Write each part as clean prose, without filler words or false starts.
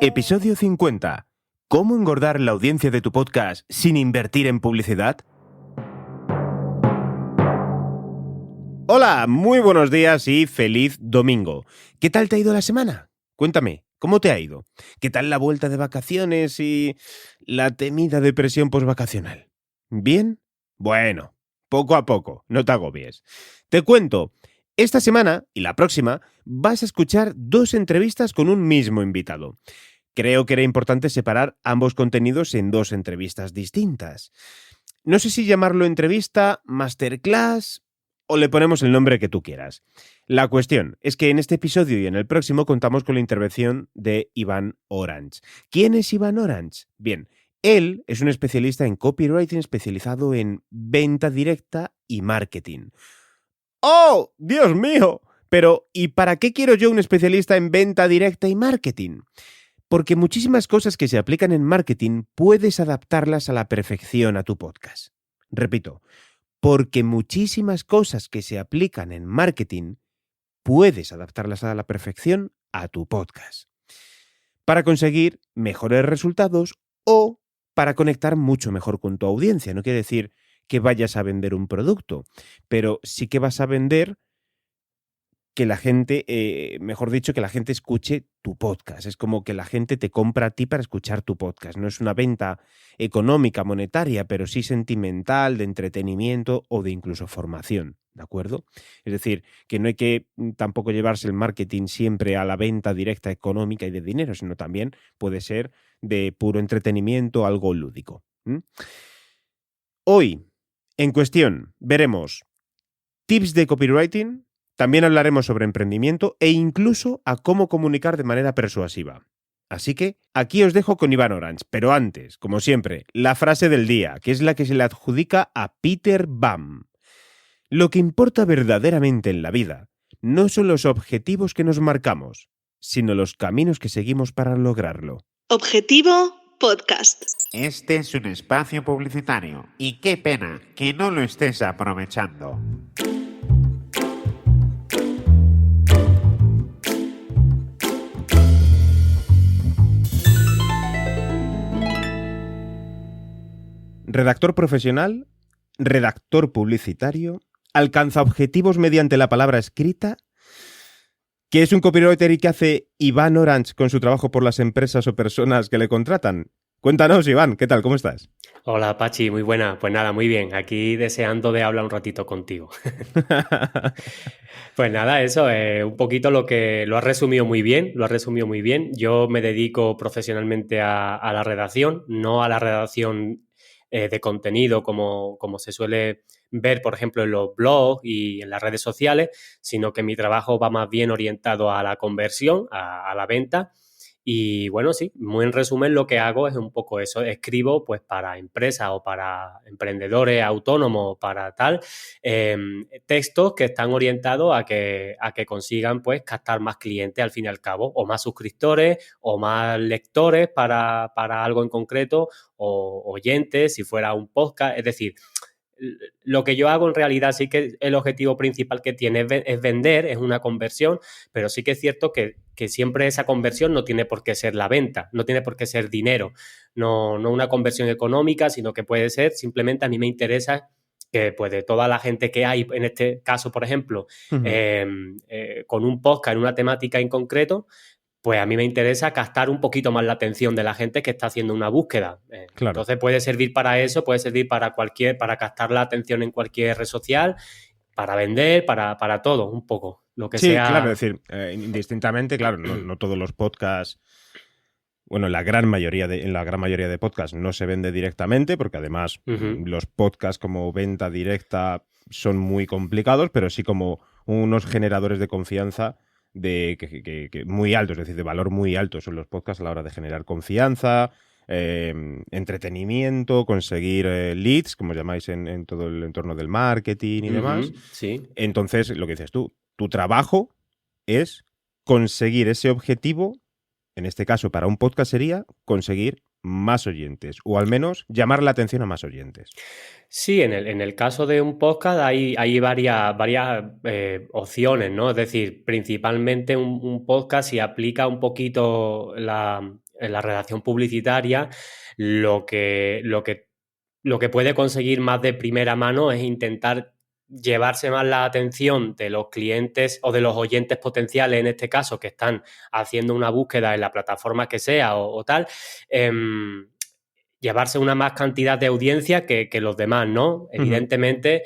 Episodio 50. ¿Cómo engordar la audiencia de tu podcast sin invertir en publicidad? Hola, muy buenos días y feliz domingo. ¿Qué tal te ha ido la semana? Cuéntame, ¿cómo te ha ido? ¿Qué tal la vuelta de vacaciones y la temida depresión posvacacional? ¿Bien? Bueno, poco a poco, no te agobies. Te cuento, esta semana y la próxima vas a escuchar 2 entrevistas con un mismo invitado. Creo que era importante separar ambos contenidos en 2 entrevistas distintas. No sé si llamarlo entrevista, masterclass o le ponemos el nombre que tú quieras. La cuestión es que en este episodio y en el próximo contamos con la intervención de Iván Orange. ¿Quién es Iván Orange? Bien, él es un especialista en copywriting especializado en venta directa y marketing. ¡Oh, Dios mío! Pero, ¿y para qué quiero yo un especialista en venta directa y marketing? Porque muchísimas cosas que se aplican en marketing puedes adaptarlas a la perfección a tu podcast. Repito, porque muchísimas cosas que se aplican en marketing puedes adaptarlas a la perfección a tu podcast. Para conseguir mejores resultados o para conectar mucho mejor con tu audiencia. No quiere decir que vayas a vender un producto, pero sí que vas a vender que la gente, mejor dicho, que la gente escuche tu podcast. Es como que la gente te compra a ti para escuchar tu podcast. No es una venta económica, monetaria, pero sí sentimental, de entretenimiento o de incluso formación, ¿de acuerdo? Es decir, que no hay que tampoco llevarse el marketing siempre a la venta directa económica y de dinero, sino también puede ser de puro entretenimiento, algo lúdico. Hoy, en cuestión, veremos tips de copywriting. También hablaremos sobre emprendimiento e incluso a cómo comunicar de manera persuasiva. Así que aquí os dejo con Iván Orange, pero antes, como siempre, la frase del día, que es la que se le adjudica a Peter Bam. Lo que importa verdaderamente en la vida no son los objetivos que nos marcamos, sino los caminos que seguimos para lograrlo. Objetivo Podcast. Este es un espacio publicitario y qué pena que no lo estés aprovechando. Redactor profesional, redactor publicitario, alcanza objetivos mediante la palabra escrita. ¿Qué es un copywriter y qué hace Iván Orange con su trabajo por las empresas o personas que le contratan? Cuéntanos, Iván, ¿qué tal? ¿Cómo estás? Hola, Pachi, muy buena. Pues nada, muy bien. Aquí deseando de hablar un ratito contigo. Pues nada, eso es un poquito lo que lo has resumido muy bien, Yo me dedico profesionalmente a la redacción, no a la redacción de contenido como se suele ver, por ejemplo, en los blogs y en las redes sociales, sino que mi trabajo va más bien orientado a la conversión, a la venta. Y bueno, sí, muy en resumen lo que hago es un poco eso, escribo pues para empresas o para emprendedores autónomos, para tal, textos que están orientados a que consigan pues captar más clientes al fin y al cabo, o más suscriptores, o más lectores para algo en concreto, o oyentes si fuera un podcast, es decir, lo que yo hago en realidad sí que el objetivo principal que tiene es vender, es una conversión, pero sí que es cierto que siempre esa conversión no tiene por qué ser la venta, no tiene por qué ser dinero, no una conversión económica, sino que puede ser simplemente a mí me interesa que pues de toda la gente que hay, en este caso, por ejemplo, con un podcast en una temática en concreto, pues a mí me interesa captar un poquito más la atención de la gente que está haciendo una búsqueda. Claro. Entonces puede servir para eso, puede servir para captar la atención en cualquier red social, para vender, para todo, un poco. Lo que sí, sea. Claro, es decir, indistintamente, claro, no todos los podcasts. Bueno, en la gran mayoría de podcasts no se vende directamente, porque además los podcasts como venta directa son muy complicados, pero sí como unos generadores de confianza que muy altos, es decir, de valor muy alto son los podcasts a la hora de generar confianza, entretenimiento, conseguir leads, como llamáis en todo el entorno del marketing y demás. Sí. Entonces, lo que dices tú, tu trabajo es conseguir ese objetivo. En este caso, para un podcast sería conseguir más oyentes, o al menos llamar la atención a más oyentes. Sí, en el caso de un podcast hay varias opciones, ¿no? Es decir, principalmente un podcast, si aplica un poquito la redacción publicitaria, lo que puede conseguir más de primera mano es intentar llevarse más la atención de los clientes o de los oyentes potenciales, en este caso, que están haciendo una búsqueda en la plataforma que sea o tal, llevarse una más cantidad de audiencia que los demás, ¿no? Evidentemente,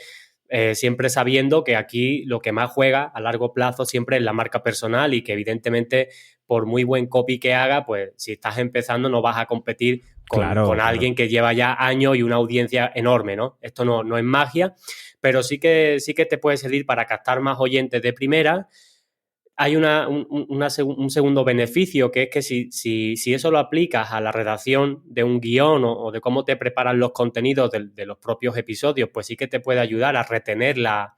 siempre sabiendo que aquí lo que más juega a largo plazo siempre es la marca personal y que evidentemente, por muy buen copy que haga, pues si estás empezando no vas a competir con alguien que lleva ya años y una audiencia enorme, ¿no? Esto no es magia, pero sí que te puede servir para captar más oyentes de primera. Hay un segundo beneficio, que es que si eso lo aplicas a la redacción de un guión o de cómo te preparan los contenidos de los propios episodios, pues sí que te puede ayudar a retener la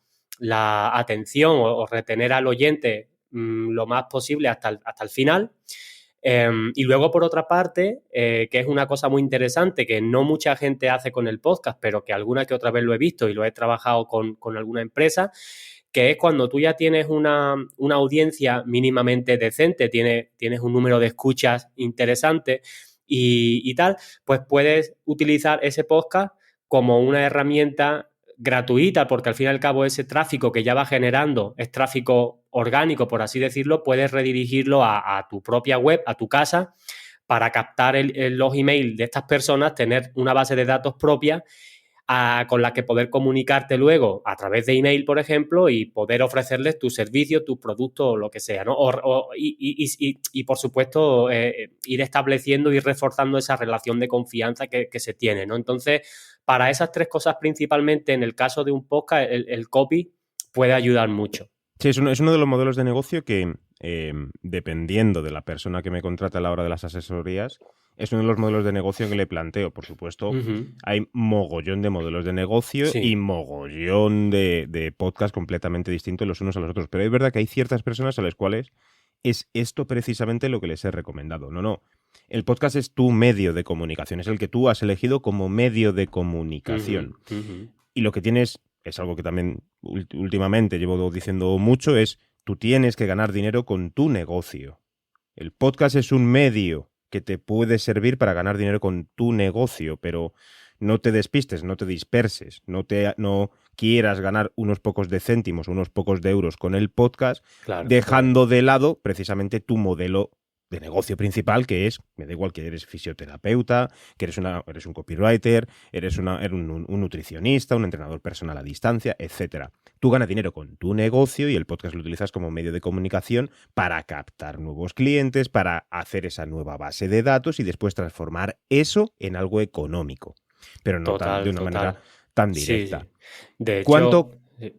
atención o retener al oyente lo más posible hasta el final. Y luego, por otra parte, que es una cosa muy interesante que no mucha gente hace con el podcast, pero que alguna que otra vez lo he visto y lo he trabajado con alguna empresa, que es cuando tú ya tienes una audiencia mínimamente decente, tienes un número de escuchas interesante y tal, pues puedes utilizar ese podcast como una herramienta gratuita, porque al fin y al cabo ese tráfico que ya va generando es tráfico orgánico, por así decirlo, puedes redirigirlo a tu propia web, a tu casa, para captar los emails de estas personas, tener una base de datos propia con la que poder comunicarte luego a través de email, por ejemplo, y poder ofrecerles tu servicio, tu producto o lo que sea, ¿no? Y por supuesto, ir estableciendo y reforzando esa relación de confianza que se tiene, ¿no? Entonces, para esas tres cosas principalmente, en el caso de un podcast, el copy puede ayudar mucho. Sí, es uno de los modelos de negocio que, dependiendo de la persona que me contrata a la hora de las asesorías, es uno de los modelos de negocio que le planteo. Por supuesto, hay mogollón de modelos de negocio y mogollón de podcasts completamente distintos los unos a los otros. Pero es verdad que hay ciertas personas a las cuales es esto precisamente lo que les he recomendado. No. El podcast es tu medio de comunicación, es el que tú has elegido como medio de comunicación. Y lo que tienes, es algo que también últimamente llevo diciendo mucho, es tú tienes que ganar dinero con tu negocio. El podcast es un medio que te puede servir para ganar dinero con tu negocio, pero no te despistes, no te disperses, no quieras ganar unos pocos de céntimos, unos pocos de euros con el podcast, dejando de lado precisamente tu modelo de negocio principal, que es, me da igual que eres fisioterapeuta, que eres un copywriter, eres un nutricionista, un entrenador personal a distancia, etcétera. Tú ganas dinero con tu negocio y el podcast lo utilizas como medio de comunicación para captar nuevos clientes, para hacer esa nueva base de datos y después transformar eso en algo económico. Pero no de una manera tan directa. Sí. De hecho, te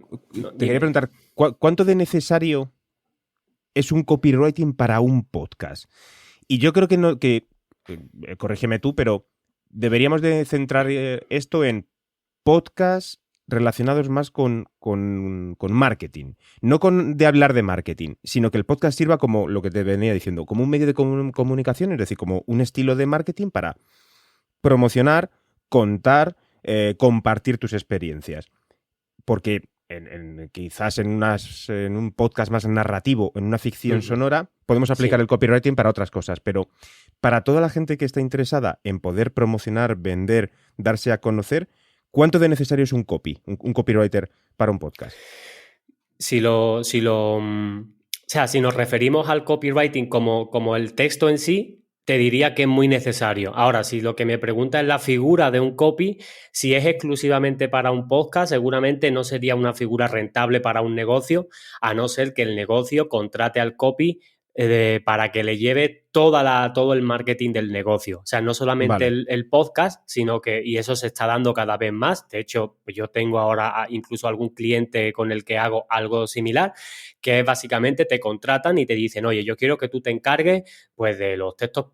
quería preguntar, ¿cuánto de necesario es un copywriting para un podcast? Y yo creo que corrígeme tú, pero deberíamos de centrar esto en podcasts relacionados más con marketing. No de hablar de marketing, sino que el podcast sirva como lo que te venía diciendo, como un medio de comunicación, es decir, como un estilo de marketing para promocionar, contar, compartir tus experiencias. Porque quizás en un podcast más narrativo, en una ficción sonora, podemos aplicar el copywriting para otras cosas, pero para toda la gente que está interesada en poder promocionar, vender, darse a conocer, ¿cuánto de necesario es un copywriter para un podcast? Si nos referimos al copywriting como el texto en sí, te diría que es muy necesario. Ahora, si lo que me pregunta es la figura de un copy, si es exclusivamente para un podcast, seguramente no sería una figura rentable para un negocio, a no ser que el negocio contrate al copy para que le lleve todo el marketing del negocio. O sea, no solamente el podcast, sino que, y eso se está dando cada vez más. De hecho, yo tengo ahora incluso algún cliente con el que hago algo similar, que básicamente te contratan y te dicen, oye, yo quiero que tú te encargues pues de los textos,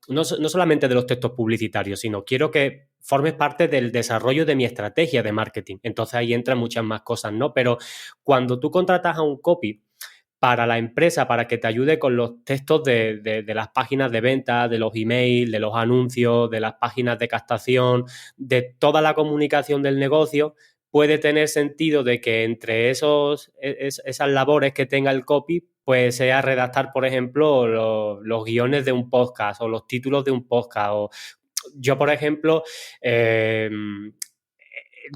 no solamente de los textos publicitarios, sino quiero que formes parte del desarrollo de mi estrategia de marketing. Entonces ahí entran muchas más cosas, ¿no? Pero cuando tú contratas a un copy para la empresa, para que te ayude con los textos de las páginas de venta, de los emails, de los anuncios, de las páginas de captación, de toda la comunicación del negocio, puede tener sentido de que entre esas labores que tenga el copy, pues sea redactar, por ejemplo, los guiones de un podcast o los títulos de un podcast. O yo, por ejemplo,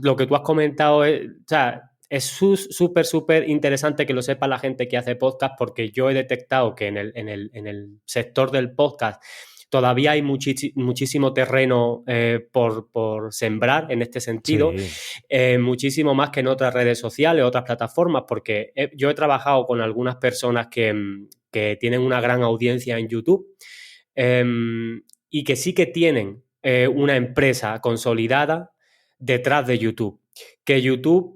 lo que tú has comentado es, o sea, es súper interesante que lo sepa la gente que hace podcast, porque yo he detectado que en el sector del podcast todavía hay muchísimo terreno por sembrar en este sentido, Sí. muchísimo más que en otras redes sociales, otras plataformas, porque yo he trabajado con algunas personas que tienen una gran audiencia en YouTube y que sí que tienen una empresa consolidada detrás de YouTube, que YouTube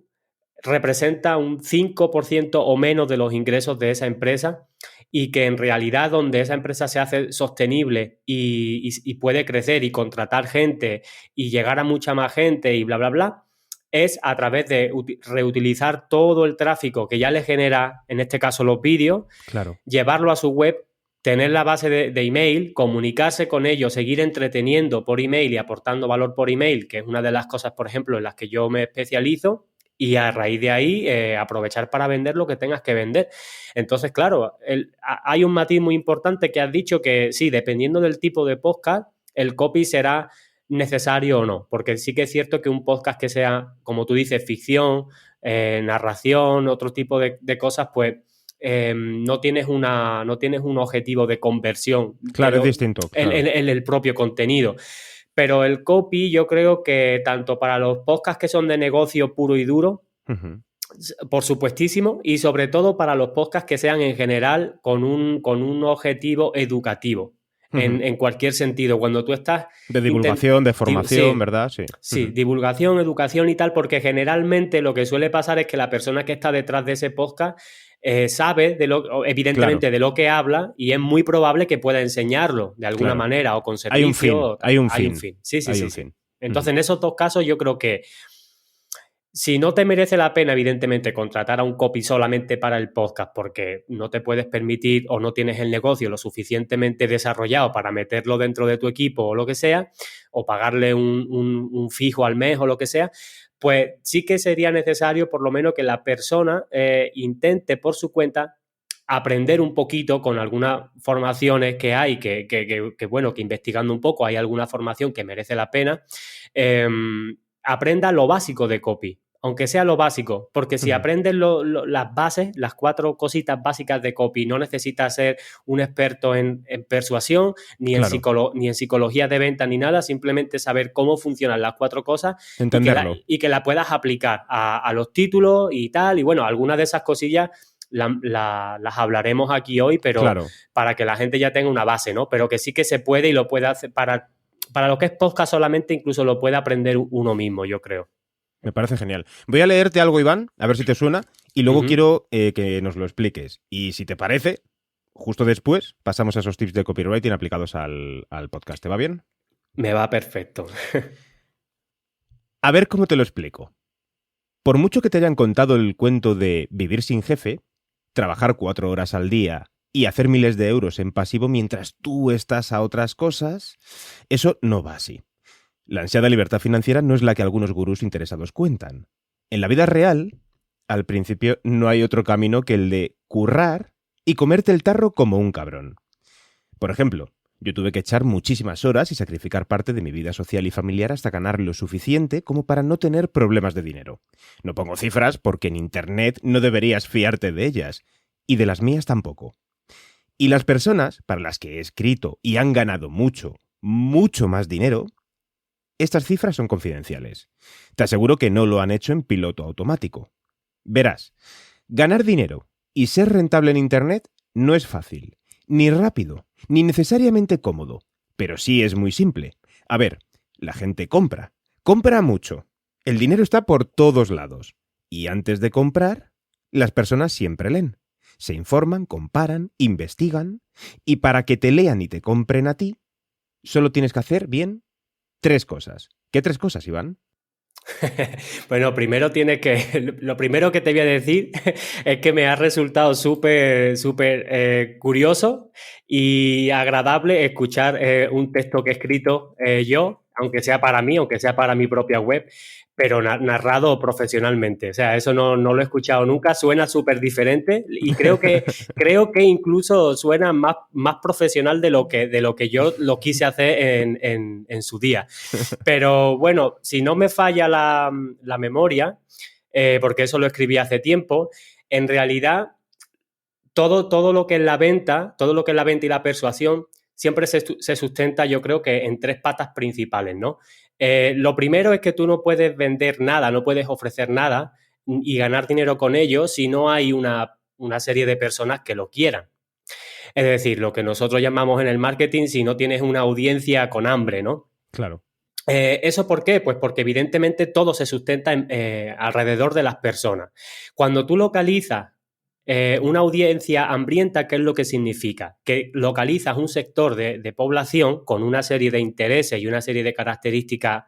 representa un 5% o menos de los ingresos de esa empresa, y que en realidad donde esa empresa se hace sostenible y puede crecer y contratar gente y llegar a mucha más gente y bla, bla, bla, es a través de reutilizar todo el tráfico que ya le genera, en este caso los vídeos, Claro. llevarlo a su web, tener la base de email, comunicarse con ellos, seguir entreteniendo por email y aportando valor por email, que es una de las cosas, por ejemplo, en las que yo me especializo, y a raíz de ahí aprovechar para vender lo que tengas que vender. Entonces, claro, hay un matiz muy importante que has dicho, que sí, dependiendo del tipo de podcast, el copy será necesario o no, porque sí que es cierto que un podcast que sea, como tú dices, ficción, narración, otro tipo de cosas, pues no tienes un objetivo de conversión. Claro, es distinto. Claro. En el propio contenido. Pero el copy, yo creo que tanto para los podcasts que son de negocio puro y duro, por supuestísimo, y sobre todo para los podcasts que sean en general con un objetivo educativo, en cualquier sentido. Cuando tú estás... De divulgación, de formación, sí, ¿verdad? Sí. Sí, divulgación, educación y tal, porque generalmente lo que suele pasar es que la persona que está detrás de ese podcast sabe, evidentemente, Claro, de lo que habla, y es muy probable que pueda enseñarlo de alguna claro. manera o con servicio. Hay un Hay fin. un fin. Sí. Fin. Entonces, en esos dos casos, yo creo que si no te merece la pena, evidentemente, contratar a un copy solamente para el podcast, porque no te puedes permitir o no tienes el negocio lo suficientemente desarrollado para meterlo dentro de tu equipo o lo que sea, o pagarle un fijo al mes o lo que sea, pues sí que sería necesario por lo menos que la persona intente por su cuenta aprender un poquito con algunas formaciones que hay, bueno, que investigando un poco hay alguna formación que merece la pena, aprenda lo básico de copy, aunque sea lo básico, porque si aprendes las bases, las 4 cositas básicas de copy, no necesitas ser un experto en persuasión, ni en psicología de venta, ni nada, simplemente saber cómo funcionan las 4 cosas Entenderlo. y que la puedas aplicar a los títulos y tal, y bueno, algunas de esas cosillas las hablaremos aquí hoy, pero para que la gente ya tenga una base, ¿no? Pero que sí que se puede y lo puede hacer para lo que es podcast solamente, incluso lo puede aprender uno mismo, yo creo. Me parece genial. Voy a leerte algo, Iván, a ver si te suena, y luego quiero que nos lo expliques. Y si te parece, justo después pasamos a esos tips de copywriting aplicados al podcast. ¿Te va bien? Me va perfecto. A ver cómo te lo explico. Por mucho que te hayan contado el cuento de vivir sin jefe, trabajar 4 horas al día y hacer miles de euros en pasivo mientras tú estás a otras cosas, eso no va así. La ansiada libertad financiera no es la que algunos gurús interesados cuentan. En la vida real, al principio no hay otro camino que el de currar y comerte el tarro como un cabrón. Por ejemplo, yo tuve que echar muchísimas horas y sacrificar parte de mi vida social y familiar hasta ganar lo suficiente como para no tener problemas de dinero. No pongo cifras porque en Internet no deberías fiarte de ellas, y de las mías tampoco. Y las personas para las que he escrito y han ganado mucho, mucho más dinero, estas cifras son confidenciales. Te aseguro que no lo han hecho en piloto automático. Verás, ganar dinero y ser rentable en Internet no es fácil, ni rápido, ni necesariamente cómodo, pero sí es muy simple. A ver, la gente compra mucho. El dinero está por todos lados. Y antes de comprar, las personas siempre leen. Se informan, comparan, investigan, y para que te lean y te compren a ti, solo tienes que hacer bien 3 cosas. ¿Qué 3 cosas, Iván? Bueno, lo primero que te voy a decir es que me ha resultado súper curioso y agradable escuchar un texto que he escrito yo, aunque sea para mí, aunque sea para mi propia web, pero narrado profesionalmente. O sea, eso no lo he escuchado nunca, suena súper diferente y creo que incluso suena más profesional de lo que yo lo quise hacer en su día. Pero bueno, si no me falla la memoria, porque eso lo escribí hace tiempo, en realidad todo lo que es la venta, todo lo que es la venta y la persuasión, siempre se sustenta, yo creo que en tres patas principales, ¿no? Lo primero es que tú no puedes vender nada, no puedes ofrecer nada y ganar dinero con ello si no hay una serie de personas que lo quieran. Es decir, lo que nosotros llamamos en el marketing, si no tienes una audiencia con hambre, ¿no? Claro. ¿Eso por qué? Pues porque evidentemente todo se sustenta alrededor de las personas. Cuando tú localizas una audiencia hambrienta, ¿qué es lo que significa? Que localizas un sector de población con una serie de intereses y una serie de características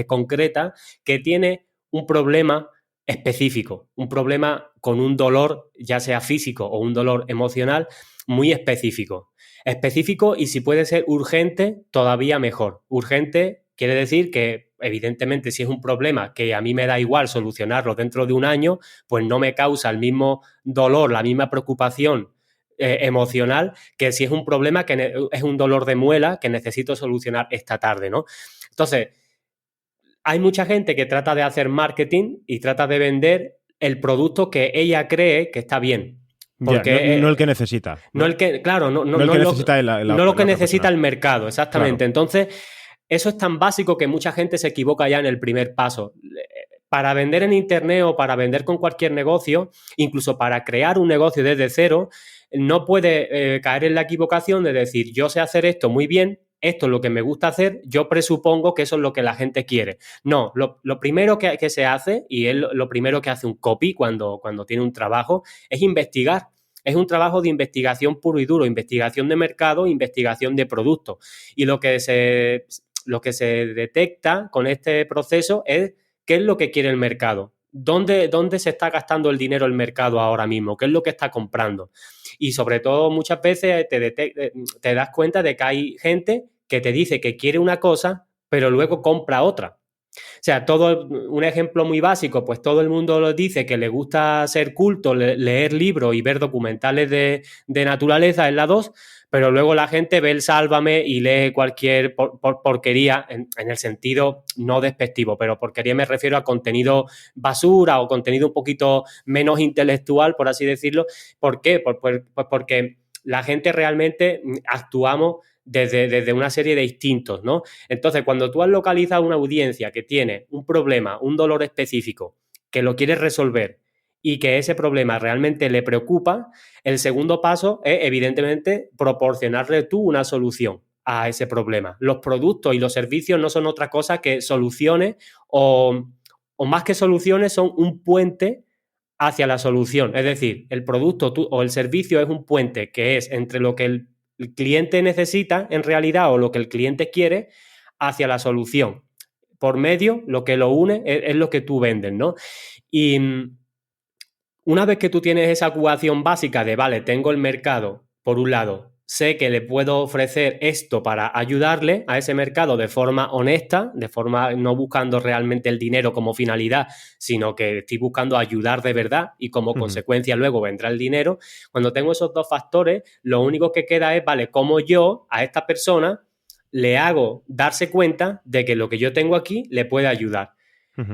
concretas que tiene un problema específico, un problema con un dolor, ya sea físico o un dolor emocional, muy específico. Específico y si puede ser urgente, todavía mejor. Urgente quiere decir que, evidentemente, si es un problema que a mí me da igual solucionarlo dentro de un año, pues no me causa el mismo dolor, la misma preocupación emocional que si es un problema que es un dolor de muela que necesito solucionar esta tarde, ¿no? Entonces, hay mucha gente que trata de hacer marketing y trata de vender el producto que ella cree que está bien. Porque, ya, no el que necesita. No el que, claro, no el que necesita no lo que necesita el mercado, exactamente. Claro. Entonces, eso es tan básico que mucha gente se equivoca ya en el primer paso. Para vender en Internet o para vender con cualquier negocio, incluso para crear un negocio desde cero, no puede caer en la equivocación de decir, yo sé hacer esto muy bien, esto es lo que me gusta hacer, yo presupongo que eso es lo que la gente quiere. No, lo primero que se hace, y es lo primero que hace un copy cuando tiene un trabajo, es investigar. Es un trabajo de investigación puro y duro, investigación de mercado, investigación de producto. Y lo que se detecta con este proceso es qué es lo que quiere el mercado, dónde se está gastando el dinero el mercado ahora mismo, qué es lo que está comprando. Y sobre todo muchas veces te das cuenta de que hay gente que te dice que quiere una cosa, pero luego compra otra. O sea, un ejemplo muy básico, pues todo el mundo lo dice que le gusta ser culto, leer libros y ver documentales de naturaleza en la 2, pero luego la gente ve el Sálvame y lee cualquier porquería, en el sentido no despectivo, pero porquería me refiero a contenido basura o contenido un poquito menos intelectual, por así decirlo. ¿Por qué? Pues porque la gente realmente actuamos desde una serie de instintos, ¿no? Entonces, cuando tú has localizado una audiencia que tiene un problema, un dolor específico, que lo quieres resolver y que ese problema realmente le preocupa, el segundo paso es, evidentemente, proporcionarle tú una solución a ese problema. Los productos y los servicios no son otra cosa que soluciones o más que soluciones, son un puente hacia la solución. Es decir, el producto o el servicio es un puente que es entre lo que el cliente necesita en realidad o lo que el cliente quiere hacia la solución. Por medio, lo que lo une es lo que tú vendes, ¿no? Y una vez que tú tienes esa ecuación básica de, vale, tengo el mercado, por un lado, sé que le puedo ofrecer esto para ayudarle a ese mercado de forma honesta, de forma no buscando realmente el dinero como finalidad, sino que estoy buscando ayudar de verdad y como consecuencia luego vendrá el dinero. Cuando tengo esos dos factores, lo único que queda es, vale, cómo yo a esta persona le hago darse cuenta de que lo que yo tengo aquí le puede ayudar.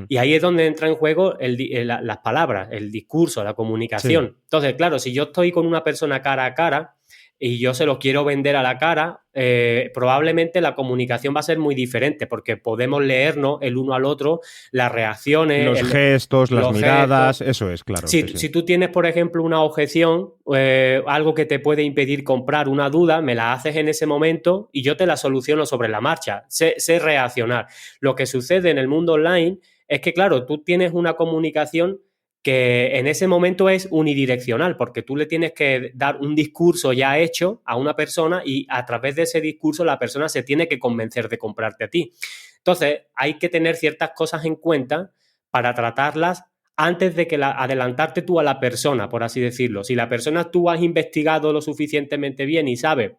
Y ahí es donde entra en juego las palabras, el discurso, la comunicación. Sí. Entonces, claro, si yo estoy con una persona cara a cara y yo se lo quiero vender a la cara, probablemente la comunicación va a ser muy diferente porque podemos leernos el uno al otro, las reacciones, los gestos, las miradas, eso es, claro. Si tú tienes, por ejemplo, una objeción, algo que te puede impedir comprar, una duda, me la haces en ese momento y yo te la soluciono sobre la marcha. Sé reaccionar. Lo que sucede en el mundo online es que, claro, tú tienes una comunicación que en ese momento es unidireccional, porque tú le tienes que dar un discurso ya hecho a una persona y a través de ese discurso la persona se tiene que convencer de comprarte a ti. Entonces, hay que tener ciertas cosas en cuenta para tratarlas antes de que adelantarte tú a la persona, por así decirlo. Si la persona tú has investigado lo suficientemente bien y sabes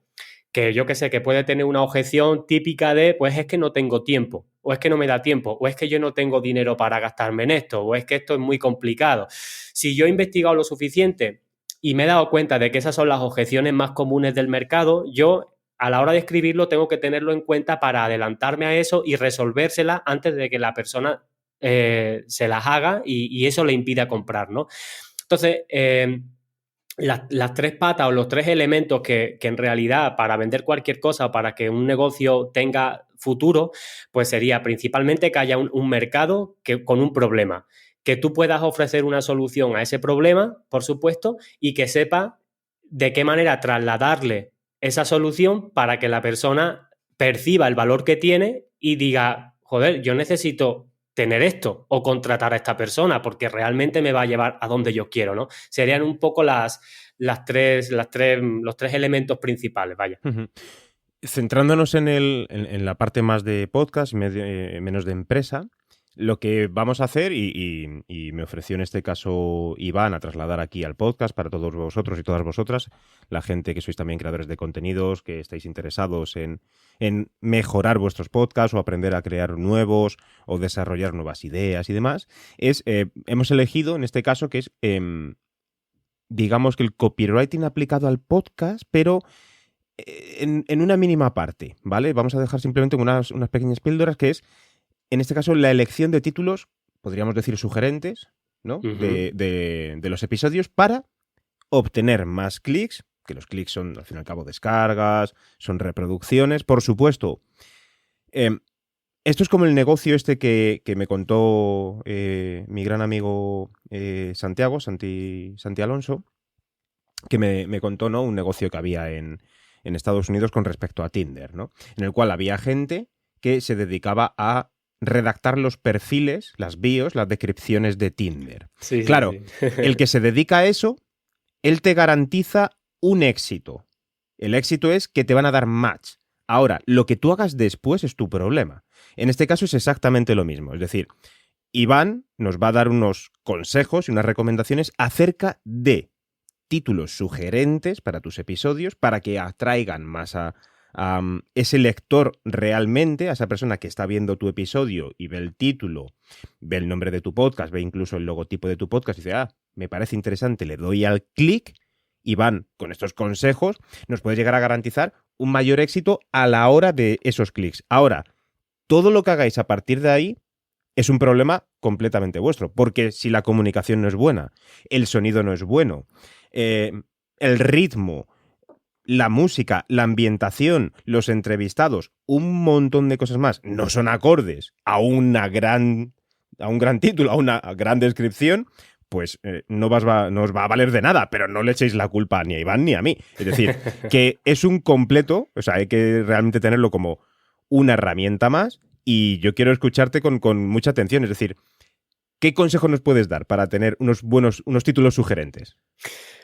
que yo que sé, que puede tener una objeción típica de, pues es que no tengo tiempo, o es que no me da tiempo, o es que yo no tengo dinero para gastarme en esto, o es que esto es muy complicado. Si yo he investigado lo suficiente y me he dado cuenta de que esas son las objeciones más comunes del mercado, yo a la hora de escribirlo tengo que tenerlo en cuenta para adelantarme a eso y resolvérsela antes de que la persona se las haga y eso le impida comprar, ¿no? Entonces, las tres patas o los tres elementos que en realidad para vender cualquier cosa o para que un negocio tenga futuro, pues sería principalmente que haya un mercado con un problema, que tú puedas ofrecer una solución a ese problema, por supuesto, y que sepa de qué manera trasladarle esa solución para que la persona perciba el valor que tiene y diga, joder, yo necesito tener esto o contratar a esta persona porque realmente me va a llevar a donde yo quiero, ¿no? Serían un poco los tres elementos principales, vaya. Centrándonos en la parte más de podcast, menos de empresa, lo que vamos a hacer, y me ofreció en este caso Iván a trasladar aquí al podcast para todos vosotros y todas vosotras, la gente que sois también creadores de contenidos, que estáis interesados en mejorar vuestros podcasts o aprender a crear nuevos o desarrollar nuevas ideas y demás, hemos elegido en este caso que es, digamos que el copywriting aplicado al podcast, pero en una mínima parte, ¿vale? Vamos a dejar simplemente unas pequeñas píldoras que es, en este caso, la elección de títulos, podríamos decir sugerentes, ¿no? Uh-huh. de los episodios para obtener más clics, que los clics son, al fin y al cabo, descargas, son reproducciones, por supuesto. Esto es como el negocio este que me contó mi gran amigo Santi Alonso, que me contó, ¿no? Un negocio que había en Estados Unidos con respecto a Tinder, ¿no? En el cual había gente que se dedicaba a redactar los perfiles, las bios, las descripciones de Tinder. Sí, claro, sí. El que se dedica a eso, él te garantiza un éxito. El éxito es que te van a dar match. Ahora, lo que tú hagas después es tu problema. En este caso es exactamente lo mismo. Es decir, Iván nos va a dar unos consejos y unas recomendaciones acerca de títulos sugerentes para tus episodios para que atraigan más a ese lector realmente, a esa persona que está viendo tu episodio y ve el título, ve el nombre de tu podcast, ve incluso el logotipo de tu podcast y dice, me parece interesante, le doy al clic. Iván, con estos consejos, nos puede llegar a garantizar un mayor éxito a la hora de esos clics. Ahora, todo lo que hagáis a partir de ahí es un problema completamente vuestro, porque si la comunicación no es buena, el sonido no es bueno, el ritmo, la música, la ambientación, los entrevistados, un montón de cosas más no son acordes a un gran título, a una gran descripción, pues no os va a valer de nada, pero no le echéis la culpa ni a Iván ni a mí. Es decir, que es un completo, o sea, hay que realmente tenerlo como una herramienta más y yo quiero escucharte con mucha atención. Es decir, ¿qué consejo nos puedes dar para tener unos títulos sugerentes?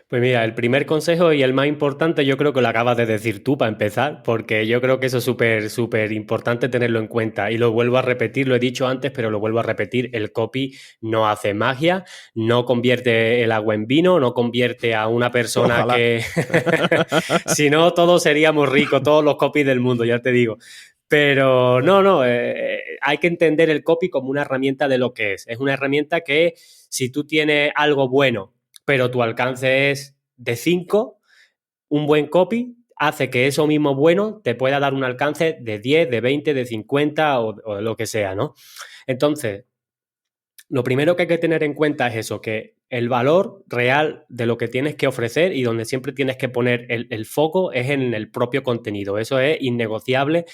Pues mira, el primer consejo y el más importante yo creo que lo acabas de decir tú para empezar, porque yo creo que eso es súper importante tenerlo en cuenta y lo vuelvo a repetir, lo he dicho antes, pero lo vuelvo a repetir, el copy no hace magia, no convierte el agua en vino, no convierte a una persona Ojalá. que... Si no, todos seríamos ricos, todos los copies del mundo, ya te digo. Pero no, hay que entender el copy como una herramienta de lo que es. Es una herramienta que si tú tienes algo bueno, pero tu alcance es de 5, un buen copy hace que eso mismo bueno te pueda dar un alcance de 10, de 20, de 50 o lo que sea, ¿no? Entonces, lo primero que hay que tener en cuenta es eso, que el valor real de lo que tienes que ofrecer y donde siempre tienes que poner el foco es en el propio contenido. Eso es innegociable,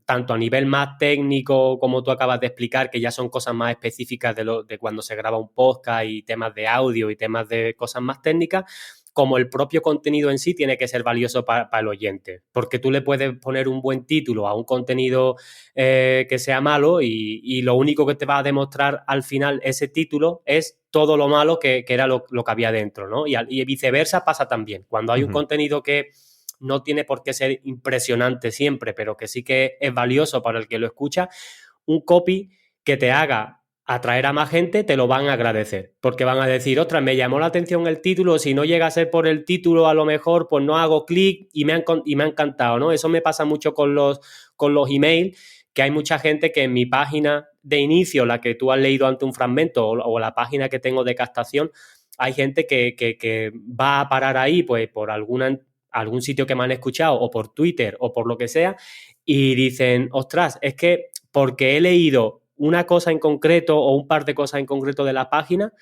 tanto a nivel más técnico, como tú acabas de explicar, que ya son cosas más específicas de cuando se graba un podcast y temas de audio y temas de cosas más técnicas, como el propio contenido en sí tiene que ser valioso para el oyente, porque tú le puedes poner un buen título a un contenido que sea malo y lo único que te va a demostrar al final ese título es todo lo malo que era lo que había dentro, ¿no? Y viceversa pasa también. Cuando hay un contenido que no tiene por qué ser impresionante siempre, pero que sí que es valioso para el que lo escucha, un copy que te haga atraer a más gente, te lo van a agradecer, porque van a decir, ostras, me llamó la atención el título, si no llega a ser por el título, a lo mejor pues no hago clic y me ha encantado, ¿no? Eso me pasa mucho con los emails, que hay mucha gente que en mi página de inicio, la que tú has leído ante un fragmento, o la página que tengo de captación, hay gente que va a parar ahí pues por algún sitio que me han escuchado, o por Twitter, o por lo que sea, y dicen, ostras, es que porque he leído una cosa en concreto o un par de cosas en concreto de la página,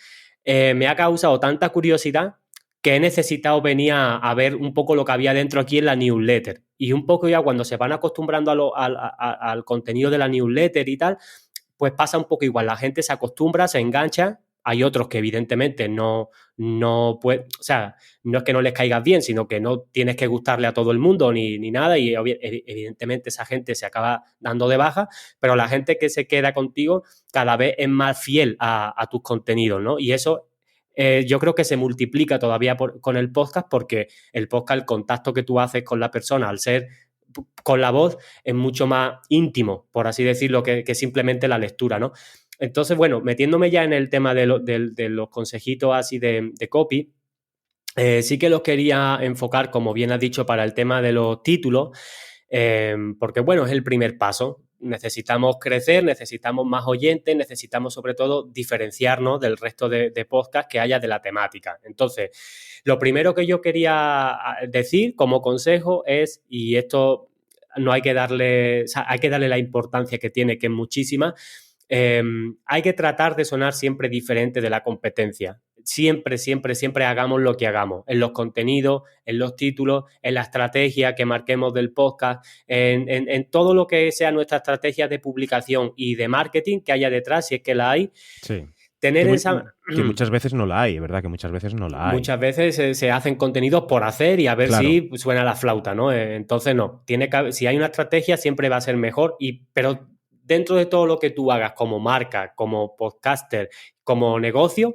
me ha causado tanta curiosidad que he necesitado venir a ver un poco lo que había dentro aquí en la newsletter. Y un poco ya cuando se van acostumbrando al contenido de la newsletter y tal, pues pasa un poco igual. La gente se acostumbra, se engancha. Hay otros que evidentemente no puede, o sea, no es que no les caigas bien, sino que no tienes que gustarle a todo el mundo ni nada, y evidentemente esa gente se acaba dando de baja, pero la gente que se queda contigo cada vez es más fiel a tus contenidos, ¿no? Y eso yo creo que se multiplica todavía con el podcast, porque el podcast, el contacto que tú haces con la persona, al ser con la voz, es mucho más íntimo, por así decirlo, que simplemente la lectura, ¿no? Entonces, bueno, metiéndome ya en el tema de los consejitos así de copy, sí que los quería enfocar, como bien has dicho, para el tema de los títulos, porque, bueno, es el primer paso. Necesitamos crecer, necesitamos más oyentes, necesitamos sobre todo diferenciarnos del resto de podcasts que haya de la temática. Entonces, lo primero que yo quería decir como consejo es, y esto no hay que darle, o sea, hay que darle la importancia que tiene, que es muchísima, hay que tratar de sonar siempre diferente de la competencia. Siempre, siempre, siempre hagamos lo que hagamos, en los contenidos, en los títulos, en la estrategia que marquemos del podcast, en todo lo que sea nuestra estrategia de publicación y de marketing que haya detrás, si es que la hay. Sí. Tener esa... Que muchas veces no la hay, ¿verdad? Que muchas veces no la hay. Muchas veces se hacen contenidos por hacer y a ver si suena la flauta, ¿no? Entonces, no. Si hay una estrategia, siempre va a ser mejor, pero dentro de todo lo que tú hagas como marca, como podcaster, como negocio,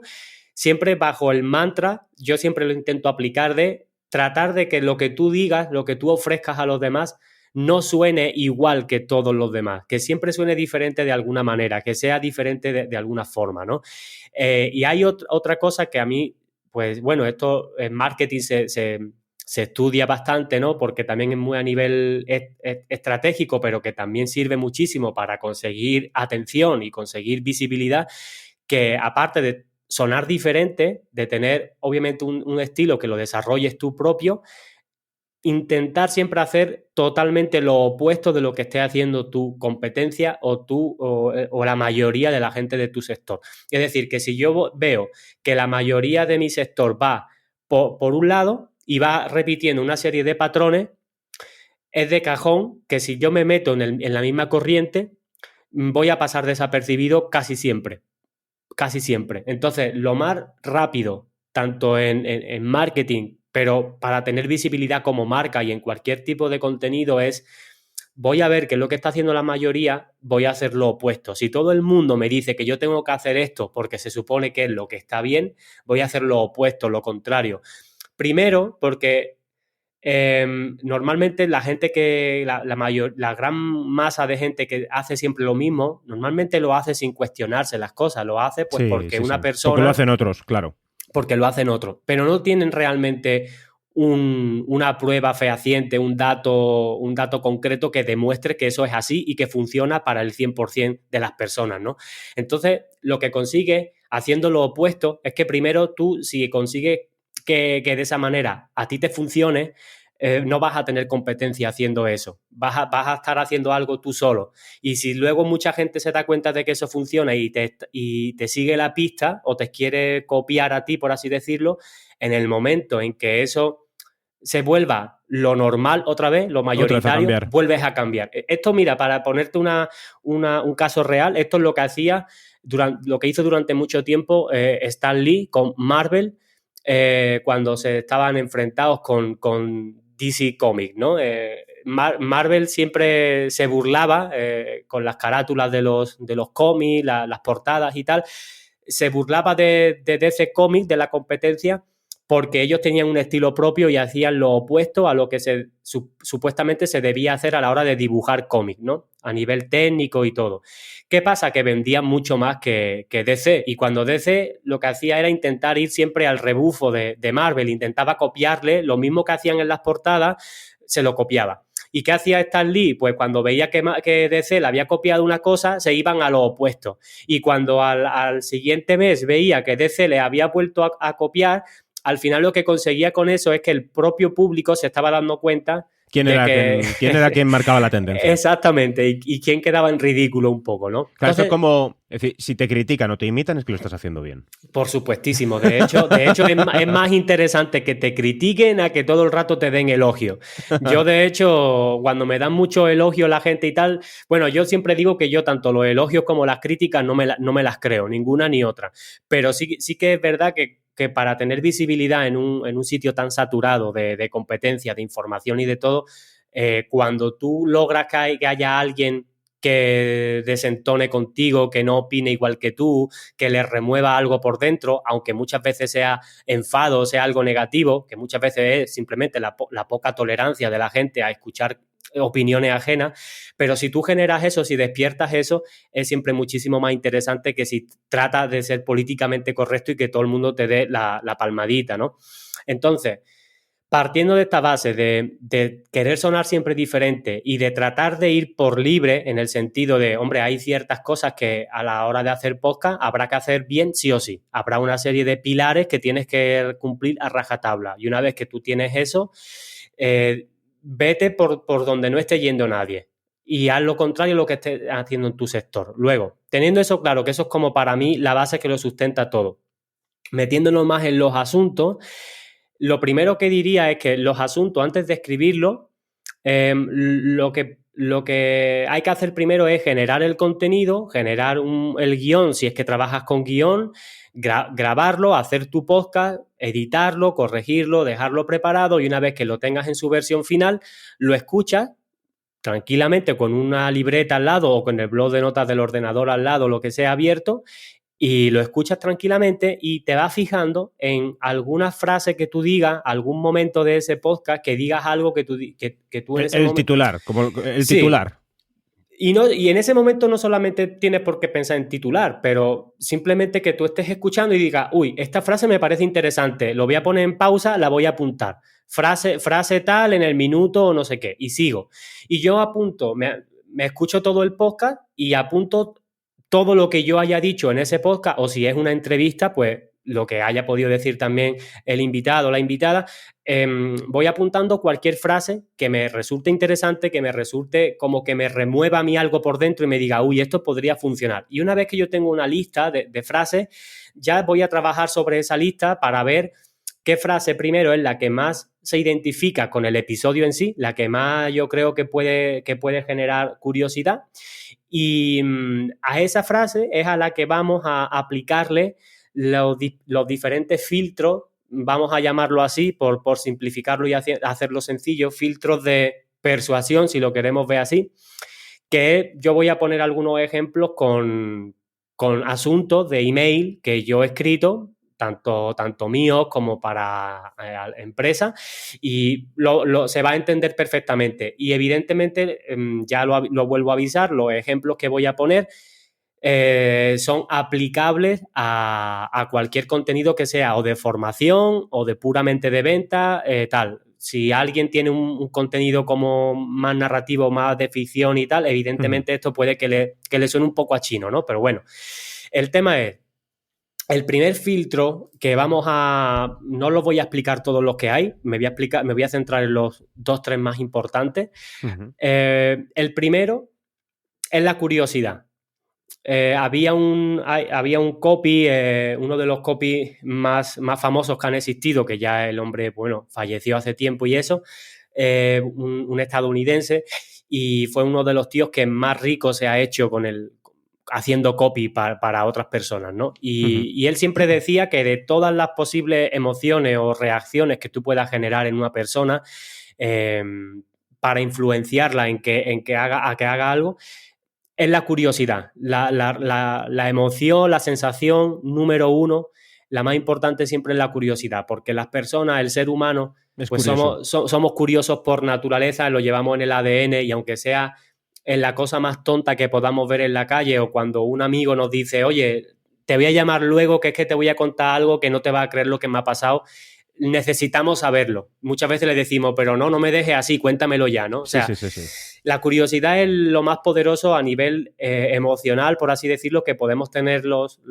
siempre bajo el mantra, yo siempre lo intento aplicar, de tratar de que lo que tú digas, lo que tú ofrezcas a los demás, no suene igual que todos los demás, que siempre suene diferente de alguna manera, que sea diferente de alguna forma, ¿no? Y hay otra cosa que a mí, pues bueno, esto en marketing se estudia bastante, ¿no? Porque también es muy a nivel estratégico, pero que también sirve muchísimo para conseguir atención y conseguir visibilidad, que aparte de sonar diferente, de tener obviamente un estilo que lo desarrolles tú propio, intentar siempre hacer totalmente lo opuesto de lo que esté haciendo tu competencia o la mayoría de la gente de tu sector. Es decir, que si yo veo que la mayoría de mi sector va por un lado y va repitiendo una serie de patrones, es de cajón que si yo me meto en la misma corriente, voy a pasar desapercibido casi siempre. Casi siempre. Entonces, lo más rápido, tanto en marketing, pero para tener visibilidad como marca y en cualquier tipo de contenido, es: voy a ver qué es lo que está haciendo la mayoría, voy a hacer lo opuesto. Si todo el mundo me dice que yo tengo que hacer esto porque se supone que es lo que está bien, voy a hacer lo opuesto, lo contrario. Primero, porque normalmente la gente la gran masa de gente que hace siempre lo mismo, normalmente lo hace sin cuestionarse las cosas, lo hace pues porque una persona... Porque lo hacen otros, claro. Porque lo hacen otros, pero no tienen realmente una prueba fehaciente, un dato concreto que demuestre que eso es así y que funciona para el 100% de las personas, ¿no? Entonces, lo que consigue haciendo lo opuesto es que primero tú, si consigues que de esa manera a ti te funcione, no vas a tener competencia haciendo eso. Vas a estar haciendo algo tú solo. Y si luego mucha gente se da cuenta de que eso funciona y te sigue la pista o te quiere copiar a ti, por así decirlo, en el momento en que eso se vuelva lo normal otra vez, lo mayoritario, vuelves a cambiar. Esto, mira, para ponerte un caso real, esto es lo que hacía, lo que hizo durante mucho tiempo Stan Lee con Marvel, cuando se estaban enfrentados con DC Comics, ¿no? Marvel siempre se burlaba con las carátulas de los cómics, las portadas y tal, se burlaba de DC Comics, de la competencia, porque ellos tenían un estilo propio y hacían lo opuesto a lo que supuestamente se debía hacer a la hora de dibujar cómics, ¿no? A nivel técnico y todo. ¿Qué pasa? Que vendían mucho más que DC, y cuando DC lo que hacía era intentar ir siempre al rebufo de Marvel, intentaba copiarle lo mismo que hacían en las portadas, se lo copiaba. ¿Y qué hacía Stan Lee? Pues cuando veía que DC le había copiado una cosa, se iban a lo opuesto. Y cuando al siguiente mes veía que DC le había vuelto a copiar, al final lo que conseguía con eso es que el propio público se estaba dando cuenta ¿Quién era quien marcaba la tendencia? Exactamente, y quién quedaba en ridículo un poco, ¿no? Claro, esto es como, es decir, si te critican o te imitan es que lo estás haciendo bien. Por supuestísimo. De hecho es más interesante que te critiquen a que todo el rato te den elogio. Yo, de hecho, cuando me dan mucho elogio la gente y tal, bueno, yo siempre digo que yo tanto los elogios como las críticas no me las creo, ninguna ni otra. Pero sí que es verdad que para tener visibilidad en un sitio tan saturado de competencia, de información y de todo, cuando tú logras que haya alguien que desentone contigo, que no opine igual que tú, que le remueva algo por dentro, aunque muchas veces sea enfado, sea algo negativo, que muchas veces es simplemente la poca tolerancia de la gente a escuchar opiniones ajenas, pero si tú generas eso, si despiertas eso, es siempre muchísimo más interesante que si tratas de ser políticamente correcto y que todo el mundo te dé la palmadita, ¿no? Entonces, partiendo de esta base de querer sonar siempre diferente y de tratar de ir por libre en el sentido de, hombre, hay ciertas cosas que a la hora de hacer podcast habrá que hacer bien sí o sí. Habrá una serie de pilares que tienes que cumplir a rajatabla, y una vez que tú tienes eso, vete por donde no esté yendo nadie y haz lo contrario a lo que estés haciendo en tu sector. Luego, teniendo eso claro, que eso es como para mí la base que lo sustenta todo, metiéndonos más en los asuntos, lo primero que diría es que los asuntos, antes de escribirlos, lo que hay que hacer primero es generar el contenido, generar el guión, si es que trabajas con guión, grabarlo, hacer tu podcast, editarlo, corregirlo, dejarlo preparado, y una vez que lo tengas en su versión final, lo escuchas tranquilamente con una libreta al lado o con el blog de notas del ordenador al lado, lo que sea abierto, y lo escuchas tranquilamente y te vas fijando en alguna frase que tú digas, algún momento de ese podcast, que digas algo que tú en ese momento... Titular, como el Sí. titular. Y en ese momento no solamente tienes por qué pensar en titular, pero simplemente que tú estés escuchando y digas, uy, esta frase me parece interesante, lo voy a poner en pausa, la voy a apuntar. Frase tal en el minuto o no sé qué, y sigo. Y yo apunto, me escucho todo el podcast y apunto todo lo que yo haya dicho en ese podcast, o si es una entrevista, pues lo que haya podido decir también el invitado o la invitada. Voy apuntando cualquier frase que me resulte interesante, que me resulte como que me remueva a mí algo por dentro y me diga, uy, esto podría funcionar. Y una vez que yo tengo una lista de frases, ya voy a trabajar sobre esa lista para ver qué frase primero es la que más se identifica con el episodio en sí, la que más yo creo que puede generar curiosidad, y a esa frase es a la que vamos a aplicarle los diferentes filtros, vamos a llamarlo así por simplificarlo y hacerlo sencillo, filtros de persuasión, si lo queremos ver así, que yo voy a poner algunos ejemplos con asuntos de email que yo he escrito, tanto míos como para empresas, y se va a entender perfectamente. Y evidentemente, ya lo vuelvo a avisar, los ejemplos que voy a poner son aplicables a cualquier contenido que sea o de formación o de puramente de venta, tal. Si alguien tiene un contenido como más narrativo, más de ficción y tal, evidentemente esto puede que le suene un poco a chino, ¿no? Pero bueno, el tema es, el primer filtro que no los voy a explicar todos los que hay, me voy a centrar en los 2-3 más importantes. El primero es la curiosidad. Había un copy, uno de los copies más famosos que han existido, que ya el hombre, bueno, falleció hace tiempo y eso, un estadounidense, y fue uno de los tíos que más rico se ha hecho haciendo copy para otras personas, ¿no? Y él siempre decía que de todas las posibles emociones o reacciones que tú puedas generar en una persona para influenciarla en que haga algo, es la curiosidad. La emoción, la sensación número uno la más importante siempre es la curiosidad, porque las personas, el ser humano, pues somos curiosos por naturaleza, lo llevamos en el ADN y aunque sea en la cosa más tonta que podamos ver en la calle o cuando un amigo nos dice, oye, te voy a llamar luego que es que te voy a contar algo que no te va a creer lo que me ha pasado, necesitamos saberlo. Muchas veces le decimos, pero no me dejes así, cuéntamelo ya, ¿no? O sea, Sí. La curiosidad es lo más poderoso a nivel emocional, por así decirlo, que podemos tener los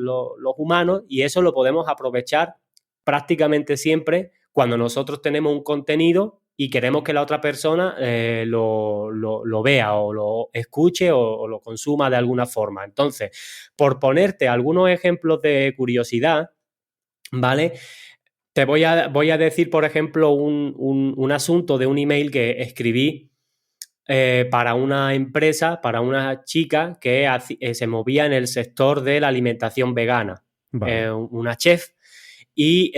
humanos y eso lo podemos aprovechar prácticamente siempre cuando nosotros tenemos un contenido y queremos que la otra persona lo vea o lo escuche o lo consuma de alguna forma. Entonces, por ponerte algunos ejemplos de curiosidad, ¿vale? Te voy a decir, por ejemplo, un asunto de un email que escribí para una empresa, para una chica que se movía en el sector de la alimentación vegana, Vale. una chef, y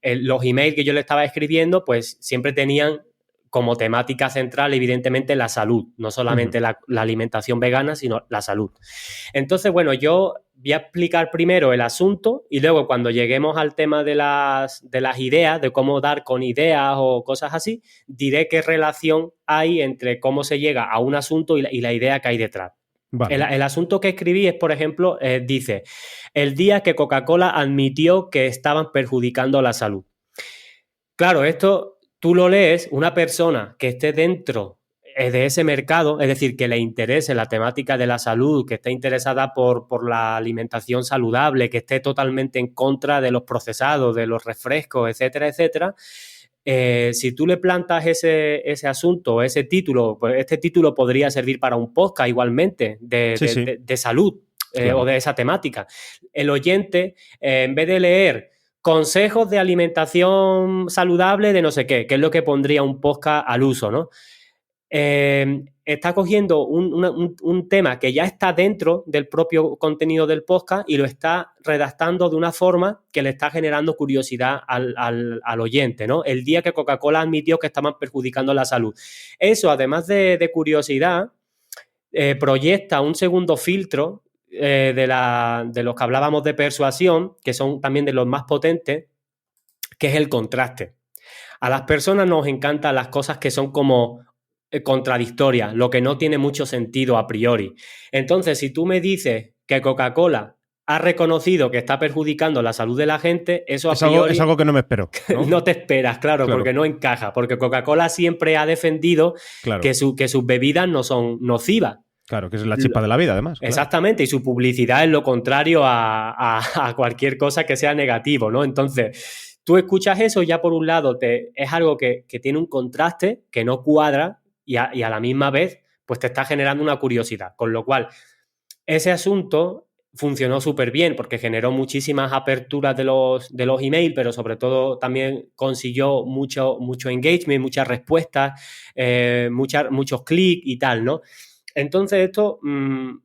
los emails que yo le estaba escribiendo pues siempre tenían como temática central evidentemente la salud, no solamente la alimentación vegana, sino la salud. Entonces, bueno, yo voy a explicar primero el asunto y luego cuando lleguemos al tema de las ideas, de cómo dar con ideas o cosas así, diré qué relación hay entre cómo se llega a un asunto y la idea que hay detrás. Vale. El asunto que escribí es, por ejemplo, dice, el día que Coca-Cola admitió que estaban perjudicando la salud. Claro, esto tú lo lees, una persona que esté dentro de ese mercado, es decir, que le interese la temática de la salud, que esté interesada por la alimentación saludable, que esté totalmente en contra de los procesados, de los refrescos, etcétera, etcétera. Si tú le plantas ese asunto, ese título, pues este título podría servir para un podcast igualmente de salud claro. O de esa temática. El oyente, en vez de leer consejos de alimentación saludable de no sé qué, que es lo que pondría un podcast al uso, ¿no? Está cogiendo un tema que ya está dentro del propio contenido del podcast y lo está redactando de una forma que le está generando curiosidad al oyente, ¿no? El día que Coca-Cola admitió que estaban perjudicando la salud. Eso, además de curiosidad, proyecta un segundo filtro de los que hablábamos de persuasión, que son también de los más potentes, que es el contraste. A las personas nos encantan las cosas que son como contradictorias, lo que no tiene mucho sentido a priori. Entonces, si tú me dices que Coca-Cola ha reconocido que está perjudicando la salud de la gente, eso a priori... Es algo que no me espero, ¿no? No te esperas, claro, porque no encaja, porque Coca-Cola siempre ha defendido que sus bebidas no son nocivas. Claro, que es la chispa de la vida, además. Exactamente, claro. Y su publicidad es lo contrario a cualquier cosa que sea negativo, ¿no? Entonces, tú escuchas eso y ya por un lado es algo que tiene un contraste, que no cuadra y a la misma vez pues te está generando una curiosidad. Con lo cual, ese asunto funcionó súper bien porque generó muchísimas aperturas de los emails, pero sobre todo también consiguió mucho engagement, muchas respuestas, muchos clics y tal, ¿no? Entonces esto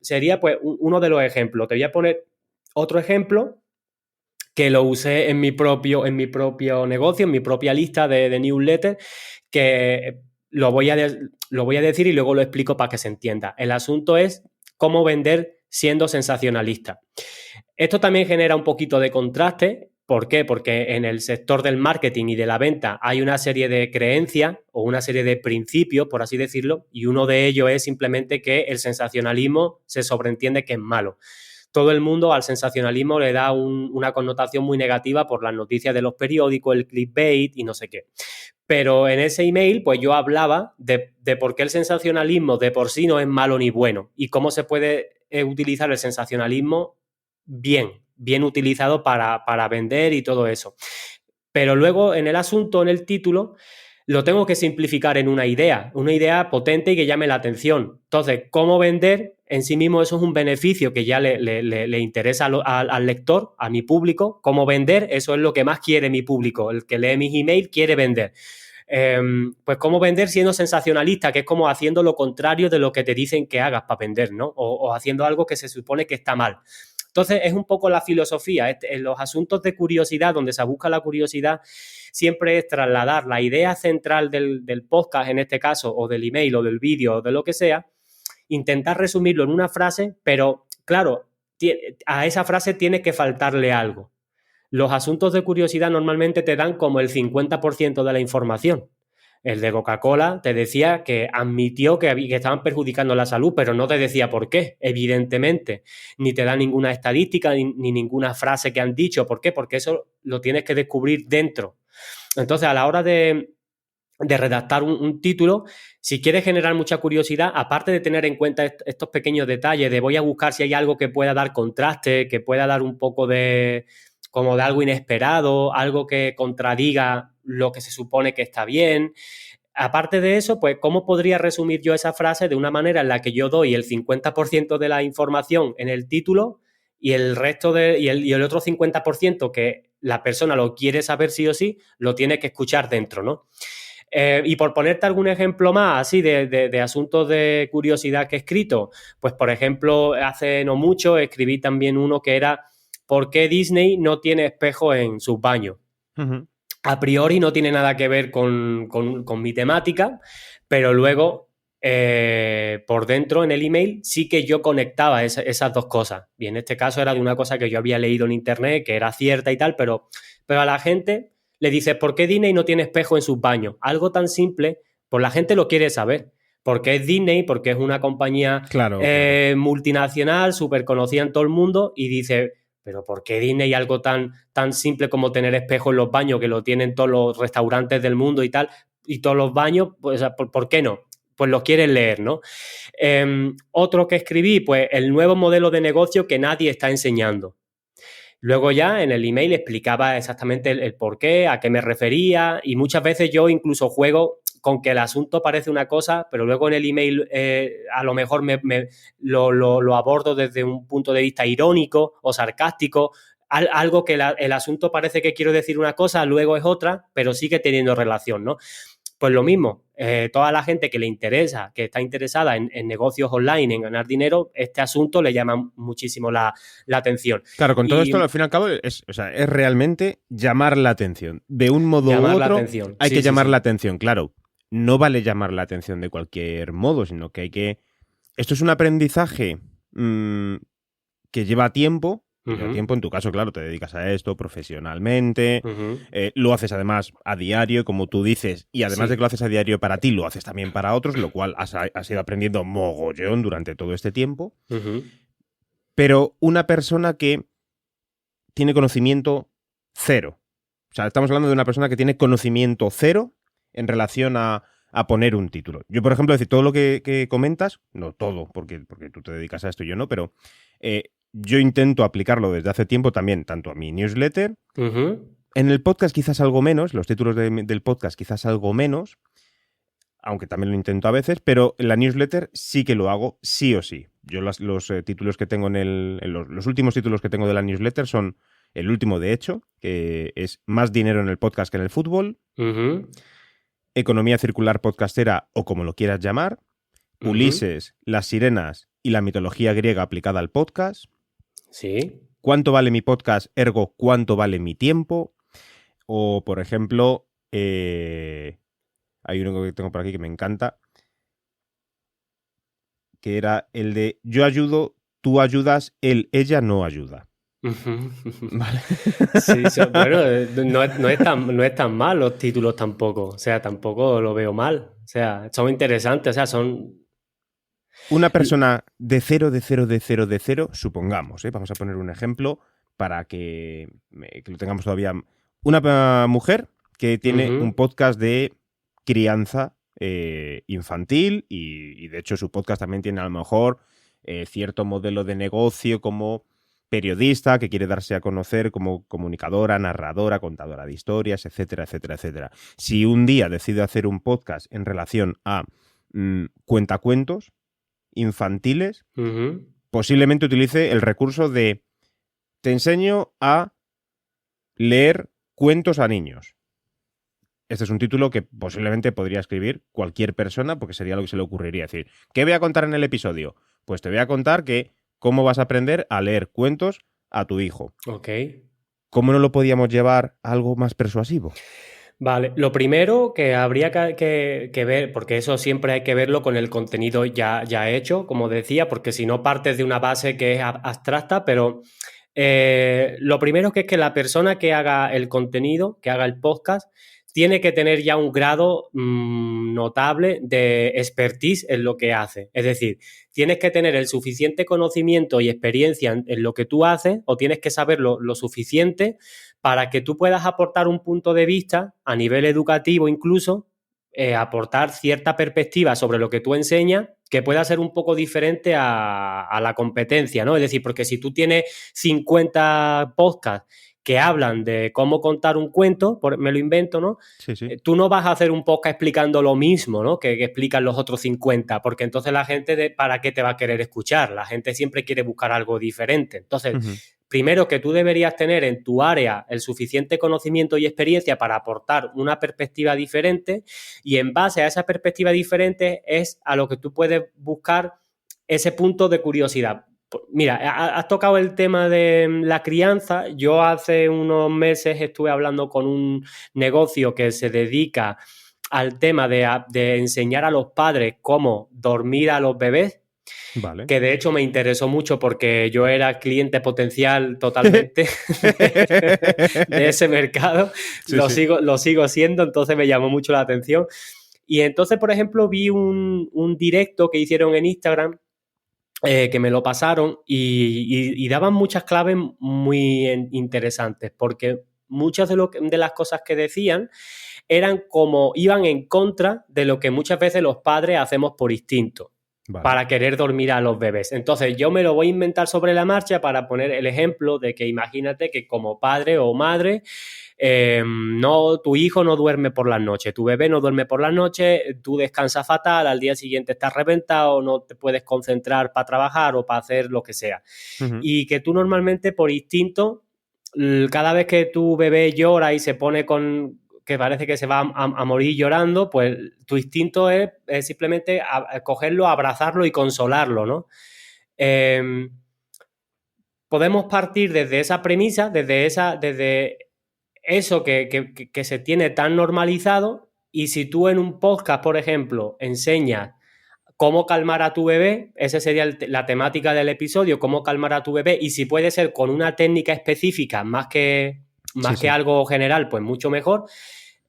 sería pues uno de los ejemplos. Te voy a poner otro ejemplo que lo usé en mi propio negocio, en mi propia lista de newsletter, que lo voy a decir y luego lo explico para que se entienda. El asunto es cómo vender siendo sensacionalista. Esto también genera un poquito de contraste. ¿Por qué? Porque en el sector del marketing y de la venta hay una serie de creencias o una serie de principios, por así decirlo, y uno de ellos es simplemente que el sensacionalismo se sobreentiende que es malo. Todo el mundo al sensacionalismo le da una connotación muy negativa por las noticias de los periódicos, el clickbait y no sé qué. Pero en ese email, pues yo hablaba de por qué el sensacionalismo de por sí no es malo ni bueno y cómo se puede utilizar el sensacionalismo bien utilizado para vender y todo eso. Pero luego en el asunto, en el título, lo tengo que simplificar en una idea potente y que llame la atención. Entonces, ¿cómo vender? En sí mismo eso es un beneficio que ya le interesa al lector, a mi público. ¿Cómo vender? Eso es lo que más quiere mi público. El que lee mis emails quiere vender. Pues cómo vender siendo sensacionalista, que es como haciendo lo contrario de lo que te dicen que hagas para vender, ¿no? O haciendo algo que se supone que está mal. Entonces, es un poco la filosofía. En los asuntos de curiosidad, donde se busca la curiosidad, siempre es trasladar la idea central del podcast, en este caso, o del email, o del vídeo, o de lo que sea, intentar resumirlo en una frase, pero, claro, a esa frase tiene que faltarle algo. los asuntos de curiosidad normalmente te dan como el 50% de la información. El de Coca-Cola te decía que admitió que estaban perjudicando la salud, pero no te decía por qué, evidentemente. Ni te da ninguna estadística ni ninguna frase que han dicho. ¿Por qué? Porque eso lo tienes que descubrir dentro. Entonces, a la hora de redactar un título, si quieres generar mucha curiosidad, aparte de tener en cuenta estos pequeños detalles, de voy a buscar si hay algo que pueda dar contraste, que pueda dar un poco de algo inesperado, algo que contradiga lo que se supone que está bien. Aparte de eso, pues, ¿cómo podría resumir yo esa frase de una manera en la que yo doy el 50% de la información en el título y el resto y el otro 50% que la persona lo quiere saber sí o sí, lo tiene que escuchar dentro, ¿no? Y por ponerte algún ejemplo más así de asuntos de curiosidad que he escrito, pues por ejemplo, hace no mucho escribí también uno que era ¿por qué Disney no tiene espejo en sus baños? Ujú. A priori no tiene nada que ver con mi temática, pero luego por dentro en el email sí que yo conectaba esas dos cosas. Y en este caso era de una cosa que yo había leído en internet, que era cierta y tal, pero a la gente le dices, ¿por qué Disney no tiene espejo en sus baños? Algo tan simple, pues la gente lo quiere saber. Porque es Disney, porque es una compañía Claro. multinacional, súper conocida en todo el mundo, y dice, pero ¿por qué Disney algo tan simple como tener espejo en los baños, que lo tienen todos los restaurantes del mundo y tal, y todos los baños, pues ¿por qué no? Pues los quieren leer, ¿no? Otro que escribí, pues el nuevo modelo de negocio que nadie está enseñando. Luego ya en el email explicaba exactamente el por qué, a qué me refería, y muchas veces yo incluso juego con que el asunto parece una cosa, pero luego en el email a lo mejor lo abordo desde un punto de vista irónico o sarcástico, algo que el asunto parece que quiero decir una cosa, luego es otra, pero sigue teniendo relación, ¿no? Pues lo mismo, toda la gente que le interesa, que está interesada en negocios online, en ganar dinero, este asunto le llama muchísimo la atención. Claro, con todo esto, al fin y al cabo, es realmente llamar la atención. De un modo u otro, hay que llamar la atención. Claro, no vale llamar la atención de cualquier modo, sino que hay que... Esto es un aprendizaje que lleva tiempo. Lleva tiempo, en tu caso, claro, te dedicas a esto profesionalmente, lo haces además a diario, como tú dices, y además de que lo haces a diario para ti, lo haces también para otros, lo cual has ido aprendiendo mogollón durante todo este tiempo. Pero una persona que tiene conocimiento cero, o sea, estamos hablando de una persona que tiene conocimiento cero en relación a poner un título. Yo, por ejemplo, decir, todo lo que comentas, no todo, porque tú te dedicas a esto y yo no, pero yo intento aplicarlo desde hace tiempo también, tanto a mi newsletter, en el podcast quizás algo menos, los títulos del podcast quizás algo menos, aunque también lo intento a veces, pero en la newsletter sí que lo hago sí o sí. Yo los títulos que tengo los últimos títulos que tengo de la newsletter son el último, de hecho, que es Más dinero en el podcast que en el fútbol, Economía circular podcastera o como lo quieras llamar, Ulises, las sirenas y la mitología griega aplicada al podcast. Sí. ¿Cuánto vale mi podcast? Ergo, ¿cuánto vale mi tiempo? O, por ejemplo, hay uno que tengo por aquí que me encanta, que era el de yo ayudo, tú ayudas, ella no ayuda. Vale. Sí, bueno, no es tan mal los títulos tampoco. O sea, tampoco lo veo mal. O sea, son interesantes. O sea, son... Una persona de cero, supongamos, vamos a poner un ejemplo para que lo tengamos todavía. Una mujer que tiene un podcast de crianza infantil y de hecho su podcast también tiene a lo mejor cierto modelo de negocio como periodista que quiere darse a conocer como comunicadora, narradora, contadora de historias, etcétera, etcétera, etcétera. Si un día decide hacer un podcast en relación a cuentacuentos infantiles, posiblemente utilice el recurso de te enseño a leer cuentos a niños. Este es un título que posiblemente podría escribir cualquier persona porque sería lo que se le ocurriría. Decir, ¿qué voy a contar en el episodio? Pues te voy a contar que cómo vas a aprender a leer cuentos a tu hijo. Ok. ¿Cómo no lo podíamos llevar a algo más persuasivo? Vale, lo primero que habría que ver, porque eso siempre hay que verlo con el contenido ya hecho, como decía, porque si no partes de una base que es abstracta, pero Lo primero que es que la persona que haga el contenido, que haga el podcast, tiene que tener ya un grado notable de expertise en lo que hace. Es decir, tienes que tener el suficiente conocimiento y experiencia en lo que tú haces, o tienes que saber lo suficiente para que tú puedas aportar un punto de vista a nivel educativo incluso, aportar cierta perspectiva sobre lo que tú enseñas que pueda ser un poco diferente a la competencia, ¿no? Es decir, porque si tú tienes 50 podcasts que hablan de cómo contar un cuento, me lo invento, ¿no? Sí, sí. Tú no vas a hacer un podcast explicando lo mismo, ¿no? Que explican los otros 50, porque entonces la gente, ¿para qué te va a querer escuchar? La gente siempre quiere buscar algo diferente. Entonces, primero que tú deberías tener en tu área el suficiente conocimiento y experiencia para aportar una perspectiva diferente, y en base a esa perspectiva diferente es a lo que tú puedes buscar ese punto de curiosidad. Mira, has tocado el tema de la crianza. Yo hace unos meses estuve hablando con un negocio que se dedica al tema de enseñar a los padres cómo dormir a los bebés. Vale. Que de hecho me interesó mucho porque yo era cliente potencial totalmente de ese mercado. Sí, lo sigo siendo, entonces me llamó mucho la atención. Y entonces, por ejemplo, vi un directo que hicieron en Instagram, que me lo pasaron y daban muchas claves muy interesantes, porque muchas de las cosas que decían eran como iban en contra de lo que muchas veces los padres hacemos por instinto. Vale. Para querer dormir a los bebés. Entonces yo me lo voy a inventar sobre la marcha para poner el ejemplo de que imagínate que como padre o madre, tu hijo no duerme por las noches, tu bebé no duerme por las noches, tú descansas fatal, al día siguiente estás reventado, no te puedes concentrar para trabajar o para hacer lo que sea. Y que tú normalmente por instinto, cada vez que tu bebé llora y se pone que parece que se va a morir llorando, pues tu instinto es simplemente cogerlo, abrazarlo y consolarlo, ¿no? Podemos partir desde esa premisa, desde eso que se tiene tan normalizado, y si tú en un podcast, por ejemplo, enseñas cómo calmar a tu bebé, esa sería la temática del episodio, cómo calmar a tu bebé, y si puede ser con una técnica específica más que algo general, pues mucho mejor.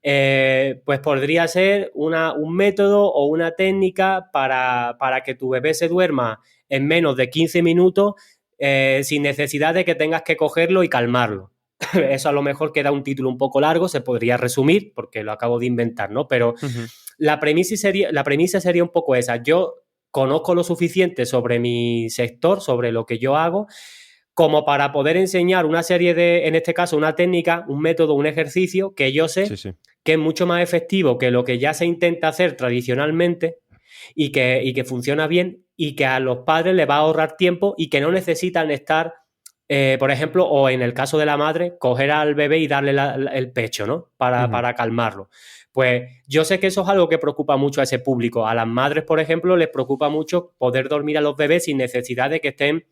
Pues podría ser un método o una técnica para que tu bebé se duerma en menos de 15 minutos sin necesidad de que tengas que cogerlo y calmarlo. Eso a lo mejor queda un título un poco largo, se podría resumir porque lo acabo de inventar, ¿no? Pero la premisa sería un poco esa. Yo conozco lo suficiente sobre mi sector, sobre lo que yo hago, como para poder enseñar una serie en este caso, una técnica, un método, un ejercicio que yo sé que es mucho más efectivo que lo que ya se intenta hacer tradicionalmente y que funciona bien y que a los padres les va a ahorrar tiempo y que no necesitan estar, por ejemplo, o en el caso de la madre, coger al bebé y darle el pecho, ¿no? Para calmarlo. Pues yo sé que eso es algo que preocupa mucho a ese público. A las madres, por ejemplo, les preocupa mucho poder dormir a los bebés sin necesidad de que estén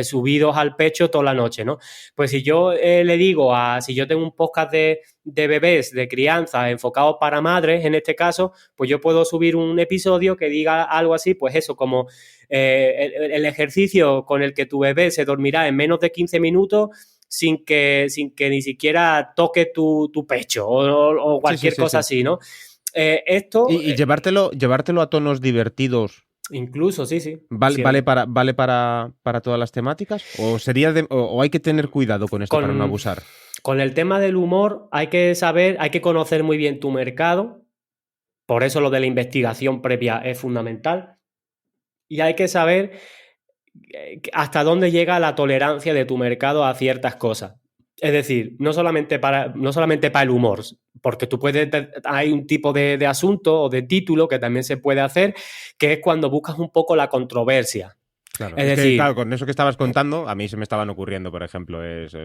subidos al pecho toda la noche, ¿no? Pues si yo le digo si yo tengo un podcast de bebés, de crianza, enfocado para madres, en este caso, pues yo puedo subir un episodio que diga algo así, pues eso, como el ejercicio con el que tu bebé se dormirá en menos de 15 minutos sin que ni siquiera toque tu pecho o cualquier cosa así, ¿no? Esto... Y llevártelo a tonos divertidos. Incluso, sí. ¿Vale para todas las temáticas? ¿O o hay que tener cuidado con esto para no abusar? Con el tema del humor hay que conocer muy bien tu mercado. Por eso lo de la investigación previa es fundamental. Y hay que saber hasta dónde llega la tolerancia de tu mercado a ciertas cosas. Es decir, no solamente para el humor, porque hay un tipo de asunto o de título que también se puede hacer, que es cuando buscas un poco la controversia. Claro, es decir, claro, con eso que estabas contando, a mí se me estaban ocurriendo, por ejemplo, es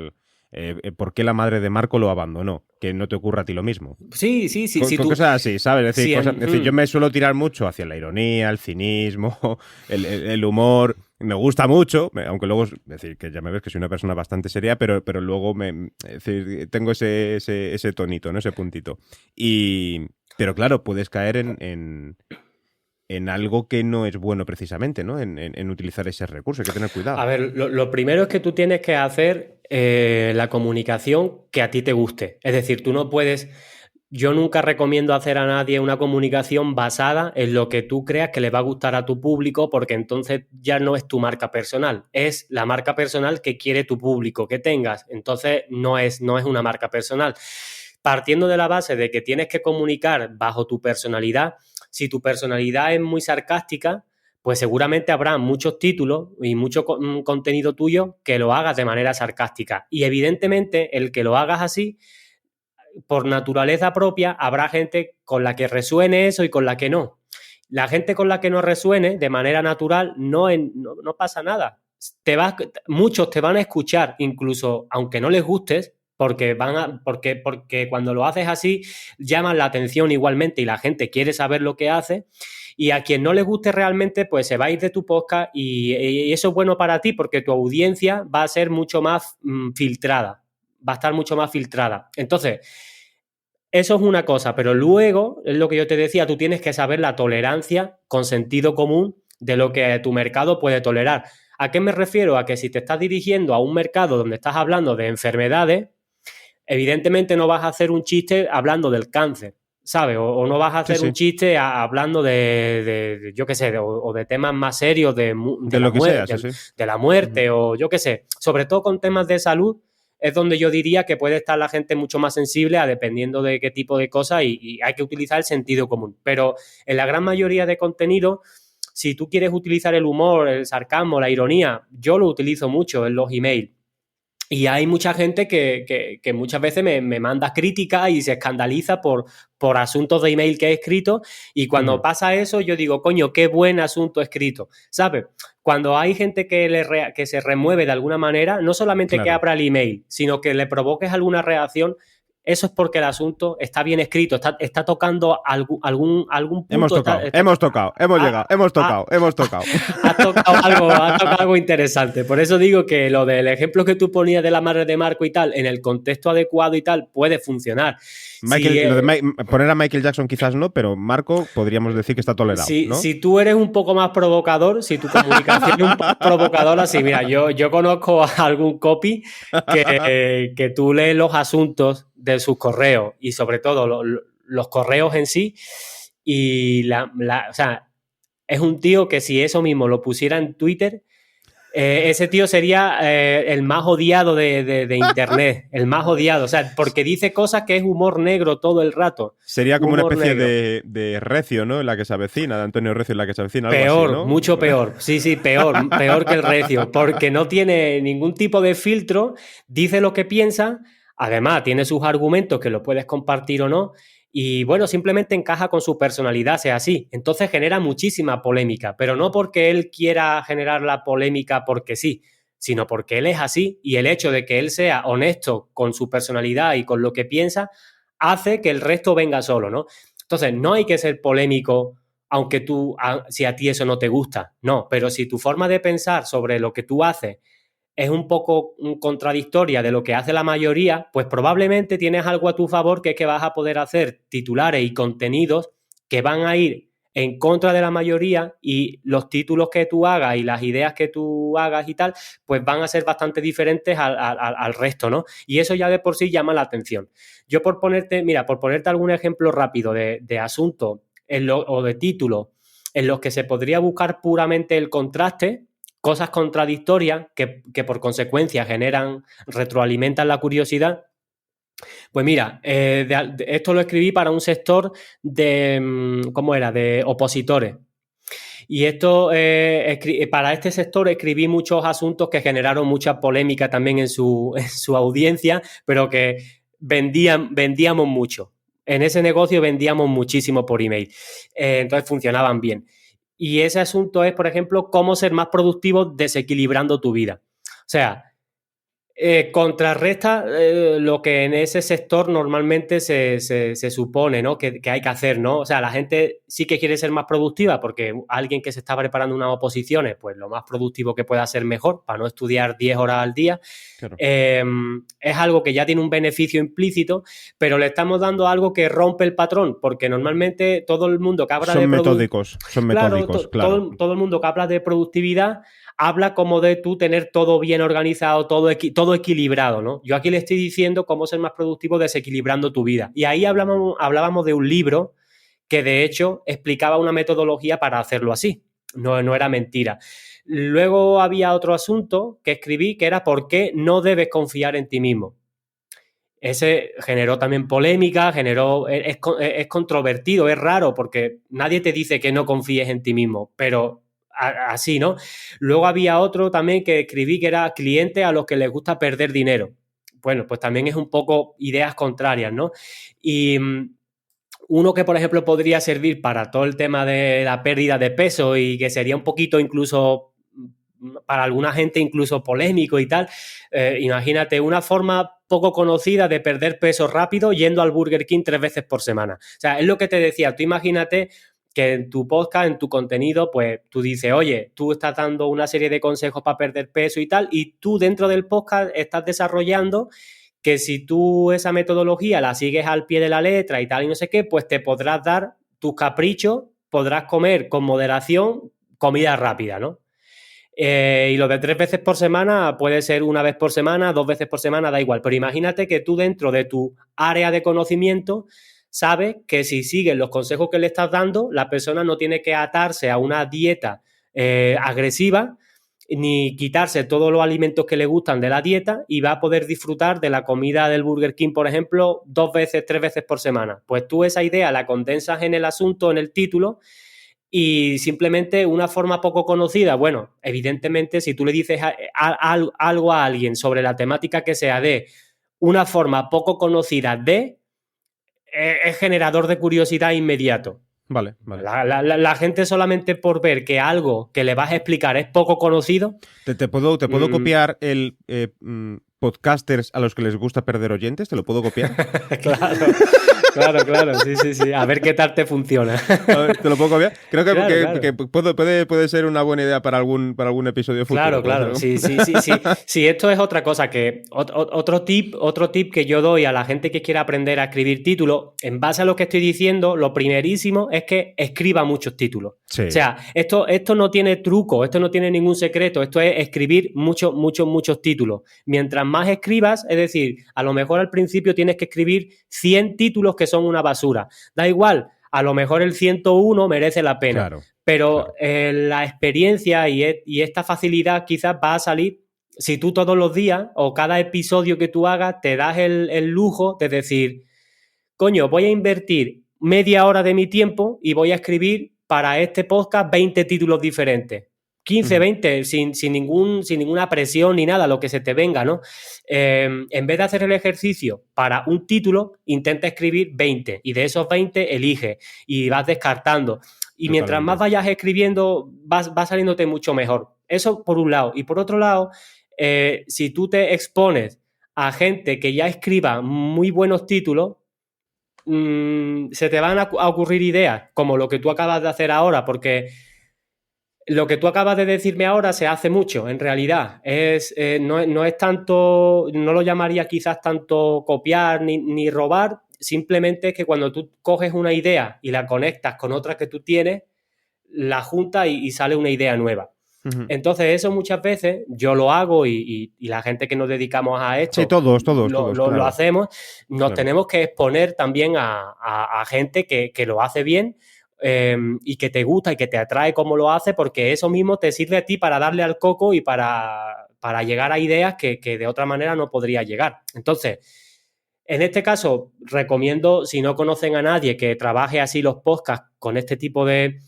¿por qué la madre de Marco lo abandonó? Que no te ocurra a ti lo mismo. Sí. Cosas así, ¿sabes? Es decir, yo me suelo tirar mucho hacia la ironía, el cinismo, el humor. Me gusta mucho, aunque luego, es decir, que ya me ves que soy una persona bastante seria, pero luego es decir, tengo ese tonito, ¿no? Ese puntito. Pero claro, puedes caer en en algo que no es bueno precisamente, ¿no? En utilizar ese recurso, hay que tener cuidado. A ver, lo primero es que tú tienes que hacer la comunicación que a ti te guste. Es decir, tú no puedes... Yo nunca recomiendo hacer a nadie una comunicación basada en lo que tú creas que le va a gustar a tu público, porque entonces ya no es tu marca personal, es la marca personal que quiere tu público que tengas. Entonces no es una marca personal. Partiendo de la base de que tienes que comunicar bajo tu personalidad, si tu personalidad es muy sarcástica, pues seguramente habrá muchos títulos y mucho contenido tuyo que lo hagas de manera sarcástica. Y evidentemente el que lo hagas así, por naturaleza propia, habrá gente con la que resuene eso y con la que no. La gente con la que no resuene de manera natural no pasa nada. Muchos te van a escuchar, incluso aunque no les gustes, porque cuando lo haces así llaman la atención igualmente y la gente quiere saber lo que hace. Y a quien no le guste realmente, pues se va a ir de tu podcast y eso es bueno para ti porque tu audiencia va a ser mucho más filtrada. Va a estar mucho más filtrada. Entonces, eso es una cosa, pero luego, es lo que yo te decía, tú tienes que saber la tolerancia con sentido común de lo que tu mercado puede tolerar. ¿A qué me refiero? A que si te estás dirigiendo a un mercado donde estás hablando de enfermedades, evidentemente no vas a hacer un chiste hablando del cáncer, ¿sabes? O no vas a hacer un chiste hablando de yo qué sé, o de temas más serios de lo que sea, de la muerte, o yo qué sé. Sobre todo con temas de salud, es donde yo diría que puede estar la gente mucho más sensible a dependiendo de qué tipo de cosas y hay que utilizar el sentido común. Pero en la gran mayoría de contenido, si tú quieres utilizar el humor, el sarcasmo, la ironía, yo lo utilizo mucho en los emails. Y hay mucha gente que muchas veces me manda críticas y se escandaliza por asuntos de email que he escrito y cuando pasa eso yo digo, coño, qué buen asunto he escrito, ¿sabes? Cuando hay gente que se remueve de alguna manera, no solamente que abra el email, sino que le provoques alguna reacción, eso es porque el asunto está bien escrito, está tocando algún punto. Hemos tocado. Has tocado algo interesante. Por eso digo que lo del ejemplo que tú ponías de la madre de Marco y tal, en el contexto adecuado y tal, puede funcionar. Poner a Michael Jackson quizás no, pero Marco podríamos decir que está tolerado, ¿no? Si tú eres un poco más provocador, si tu comunicación es un poco provocadora, sí, mira, yo conozco a algún copy que tú lees los asuntos de sus correos y sobre todo los correos en sí y o sea, es un tío que si eso mismo lo pusiera en Twitter, ese tío sería el más odiado de Internet, el más odiado, o sea, porque dice cosas que es humor negro todo el rato. Sería como una especie de Recio, ¿no? En la que se avecina, de Antonio Recio en la que se avecina. Peor, algo así, ¿no? Mucho peor. Sí, peor que el Recio, porque no tiene ningún tipo de filtro, dice lo que piensa, además tiene sus argumentos que lo puedes compartir o no, y bueno, simplemente encaja con su personalidad, sea así. Entonces genera muchísima polémica, pero no porque él quiera generar la polémica porque sí, sino porque él es así y el hecho de que él sea honesto con su personalidad y con lo que piensa hace que el resto venga solo, ¿no? Entonces, no hay que ser polémico aunque si a ti eso no te gusta, no, pero si tu forma de pensar sobre lo que tú haces es un poco contradictoria de lo que hace la mayoría, pues probablemente tienes algo a tu favor que es que vas a poder hacer titulares y contenidos que van a ir en contra de la mayoría y los títulos que tú hagas y las ideas que tú hagas y tal, pues van a ser bastante diferentes al resto, ¿no? Y eso ya de por sí llama la atención. Yo por ponerte algún ejemplo rápido de asuntos o de títulos en los que se podría buscar puramente el contraste, cosas contradictorias que por consecuencia retroalimentan la curiosidad. Pues mira, esto lo escribí para un sector de opositores. Y para este sector escribí muchos asuntos que generaron mucha polémica también en su audiencia, pero que vendíamos mucho. En ese negocio vendíamos muchísimo por email. Entonces funcionaban bien. Y ese asunto es, por ejemplo, cómo ser más productivo desequilibrando tu vida. O sea, Contrarresta lo que en ese sector normalmente se supone, ¿no? que hay que hacer, ¿no? O sea, la gente sí que quiere ser más productiva porque alguien que se está preparando unas oposiciones, pues lo más productivo que pueda ser mejor para no estudiar 10 horas al día. Claro. Es algo que ya tiene un beneficio implícito, pero le estamos dando algo que rompe el patrón, porque normalmente todo el mundo que habla Son metódicos, claro. Todo el mundo que habla de productividad habla como de tú tener todo bien organizado, todo equilibrado, ¿no? Yo aquí le estoy diciendo cómo ser más productivo desequilibrando tu vida. Y ahí hablábamos de un libro que de hecho explicaba una metodología para hacerlo así. No era mentira. Luego había otro asunto que escribí que era ¿por qué no debes confiar en ti mismo? Ese generó también polémica, es controvertido, es raro porque nadie te dice que no confíes en ti mismo, pero así, ¿no? Luego había otro también que escribí que era clientes a los que les gusta perder dinero. Bueno, pues también es un poco ideas contrarias, ¿no? Y uno que, por ejemplo, podría servir para todo el tema de la pérdida de peso y que sería un poquito incluso para alguna gente incluso polémico y tal, imagínate una forma poco conocida de perder peso rápido yendo al Burger King 3 veces por semana. O sea, es lo que te decía, tú imagínate que en tu podcast, en tu contenido, pues tú dices, oye, tú estás dando una serie de consejos para perder peso y tal, y tú dentro del podcast estás desarrollando que si tú esa metodología la sigues al pie de la letra y tal y no sé qué, pues te podrás dar tus caprichos, podrás comer con moderación comida rápida, ¿no? Y lo de 3 veces por semana puede ser 1 vez por semana, 2 veces por semana, da igual. Pero imagínate que tú dentro de tu área de conocimiento sabes que si sigues los consejos que le estás dando, la persona no tiene que atarse a una dieta agresiva ni quitarse todos los alimentos que le gustan de la dieta y va a poder disfrutar de la comida del Burger King, por ejemplo, 2 veces, 3 veces por semana. Pues tú esa idea la condensas en el asunto, en el título, y simplemente una forma poco conocida, bueno, evidentemente si tú le dices algo a alguien sobre la temática que sea de una forma poco conocida es generador de curiosidad inmediato. Vale. La gente solamente por ver que algo que le vas a explicar es poco conocido. ¿Te puedo copiar el podcasters a los que les gusta perder oyentes? ¿Te lo puedo copiar? Claro, sí. A ver qué tal te funciona. A ver, ¿te lo puedo copiar? Creo que, Claro. que puede ser una buena idea para algún episodio futuro. Claro. Sí, esto es otra cosa que otro tip que yo doy a la gente que quiera aprender a escribir títulos, en base a lo que estoy diciendo, lo primerísimo es que escriba muchos títulos. Sí. O sea, esto no tiene truco, esto no tiene ningún secreto, esto es escribir muchos títulos. Mientras más escribas, es decir, a lo mejor al principio tienes que escribir 100 títulos que son una basura. Da igual, a lo mejor el 101 merece la pena. Claro. Pero la experiencia y esta facilidad quizás va a salir si tú todos los días o cada episodio que tú hagas te das el lujo de decir, coño, voy a invertir media hora de mi tiempo y voy a escribir para este podcast 20 títulos diferentes. 15, 20, sin ninguna presión ni nada, lo que se te venga, ¿no? En vez de hacer el ejercicio para un título, intenta escribir 20 y de esos 20 elige y vas descartando. Y mientras más vayas escribiendo, va saliéndote mucho mejor. Eso por un lado. Y por otro lado, si tú te expones a gente que ya escriba muy buenos títulos, se te van a ocurrir ideas, como lo que tú acabas de hacer ahora, porque lo que tú acabas de decirme ahora se hace mucho, en realidad. No es tanto, no lo llamaría quizás tanto copiar ni robar, simplemente es que cuando tú coges una idea y la conectas con otra que tú tienes, la juntas y sale una idea nueva. Uh-huh. Entonces eso muchas veces yo lo hago y la gente que nos dedicamos a esto, sí, todos, lo hacemos, nos tenemos que exponer también a gente que lo hace bien, y que te gusta y que te atrae cómo lo hace, porque eso mismo te sirve a ti para darle al coco y para llegar a ideas que de otra manera no podría llegar. Entonces, en este caso, recomiendo, si no conocen a nadie que trabaje así los podcasts con este tipo de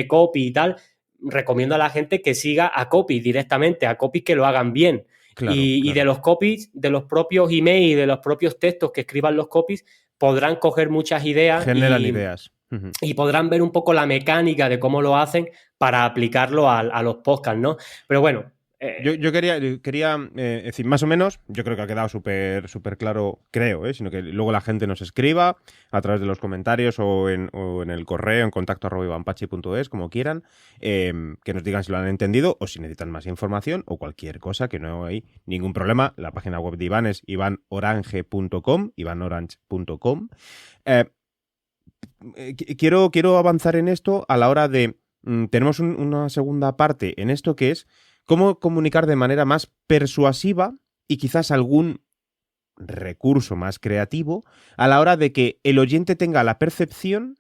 copy y tal, recomiendo a la gente que siga a copy directamente, a copy que lo hagan bien. Claro. Y de los copies, de los propios emails, de los propios textos que escriban los copies, podrán coger muchas ideas. Generan ideas. Uh-huh. Y podrán ver un poco la mecánica de cómo lo hacen para aplicarlo a los podcasts, ¿no? Pero bueno, Yo quería decir, más o menos, yo creo que ha quedado súper claro, creo, sino que luego la gente nos escriba a través de los comentarios o en el correo, en contacto@ivanpachi.es, como quieran, que nos digan si lo han entendido o si necesitan más información o cualquier cosa, que no hay ningún problema. La página web de Iván es ivanorange.com, ivanorange.com. Quiero avanzar en esto a la hora de... tenemos una segunda parte en esto que es cómo comunicar de manera más persuasiva y quizás algún recurso más creativo a la hora de que el oyente tenga la percepción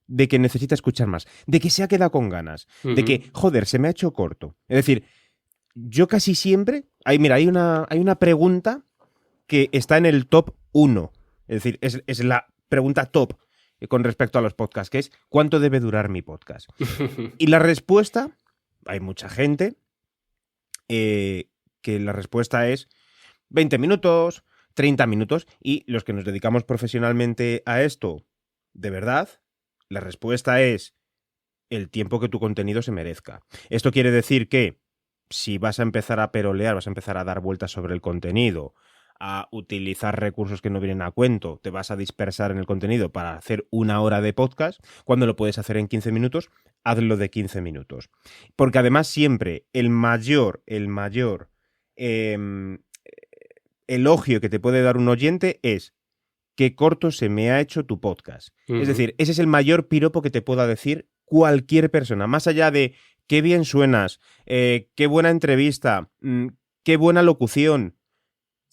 de que necesita escuchar más, de que se ha quedado con ganas, de que, joder, se me ha hecho corto. Es decir, yo casi siempre... hay una pregunta que está en el top 1. Es decir, es la pregunta top con respecto a los podcasts, que es ¿cuánto debe durar mi podcast? Y la respuesta, hay mucha gente que la respuesta es 20 minutos, 30 minutos, y los que nos dedicamos profesionalmente a esto, de verdad, la respuesta es el tiempo que tu contenido se merezca. Esto quiere decir que si vas a empezar a perolear, vas a empezar a dar vueltas sobre el contenido, a utilizar recursos que no vienen a cuento, te vas a dispersar en el contenido para hacer 1 hora de podcast, cuando lo puedes hacer en 15 minutos, hazlo de 15 minutos. Porque además siempre el mayor elogio que te puede dar un oyente es qué corto se me ha hecho tu podcast. Es decir, ese es el mayor piropo que te pueda decir cualquier persona, más allá de qué bien suenas, qué buena entrevista, qué buena locución.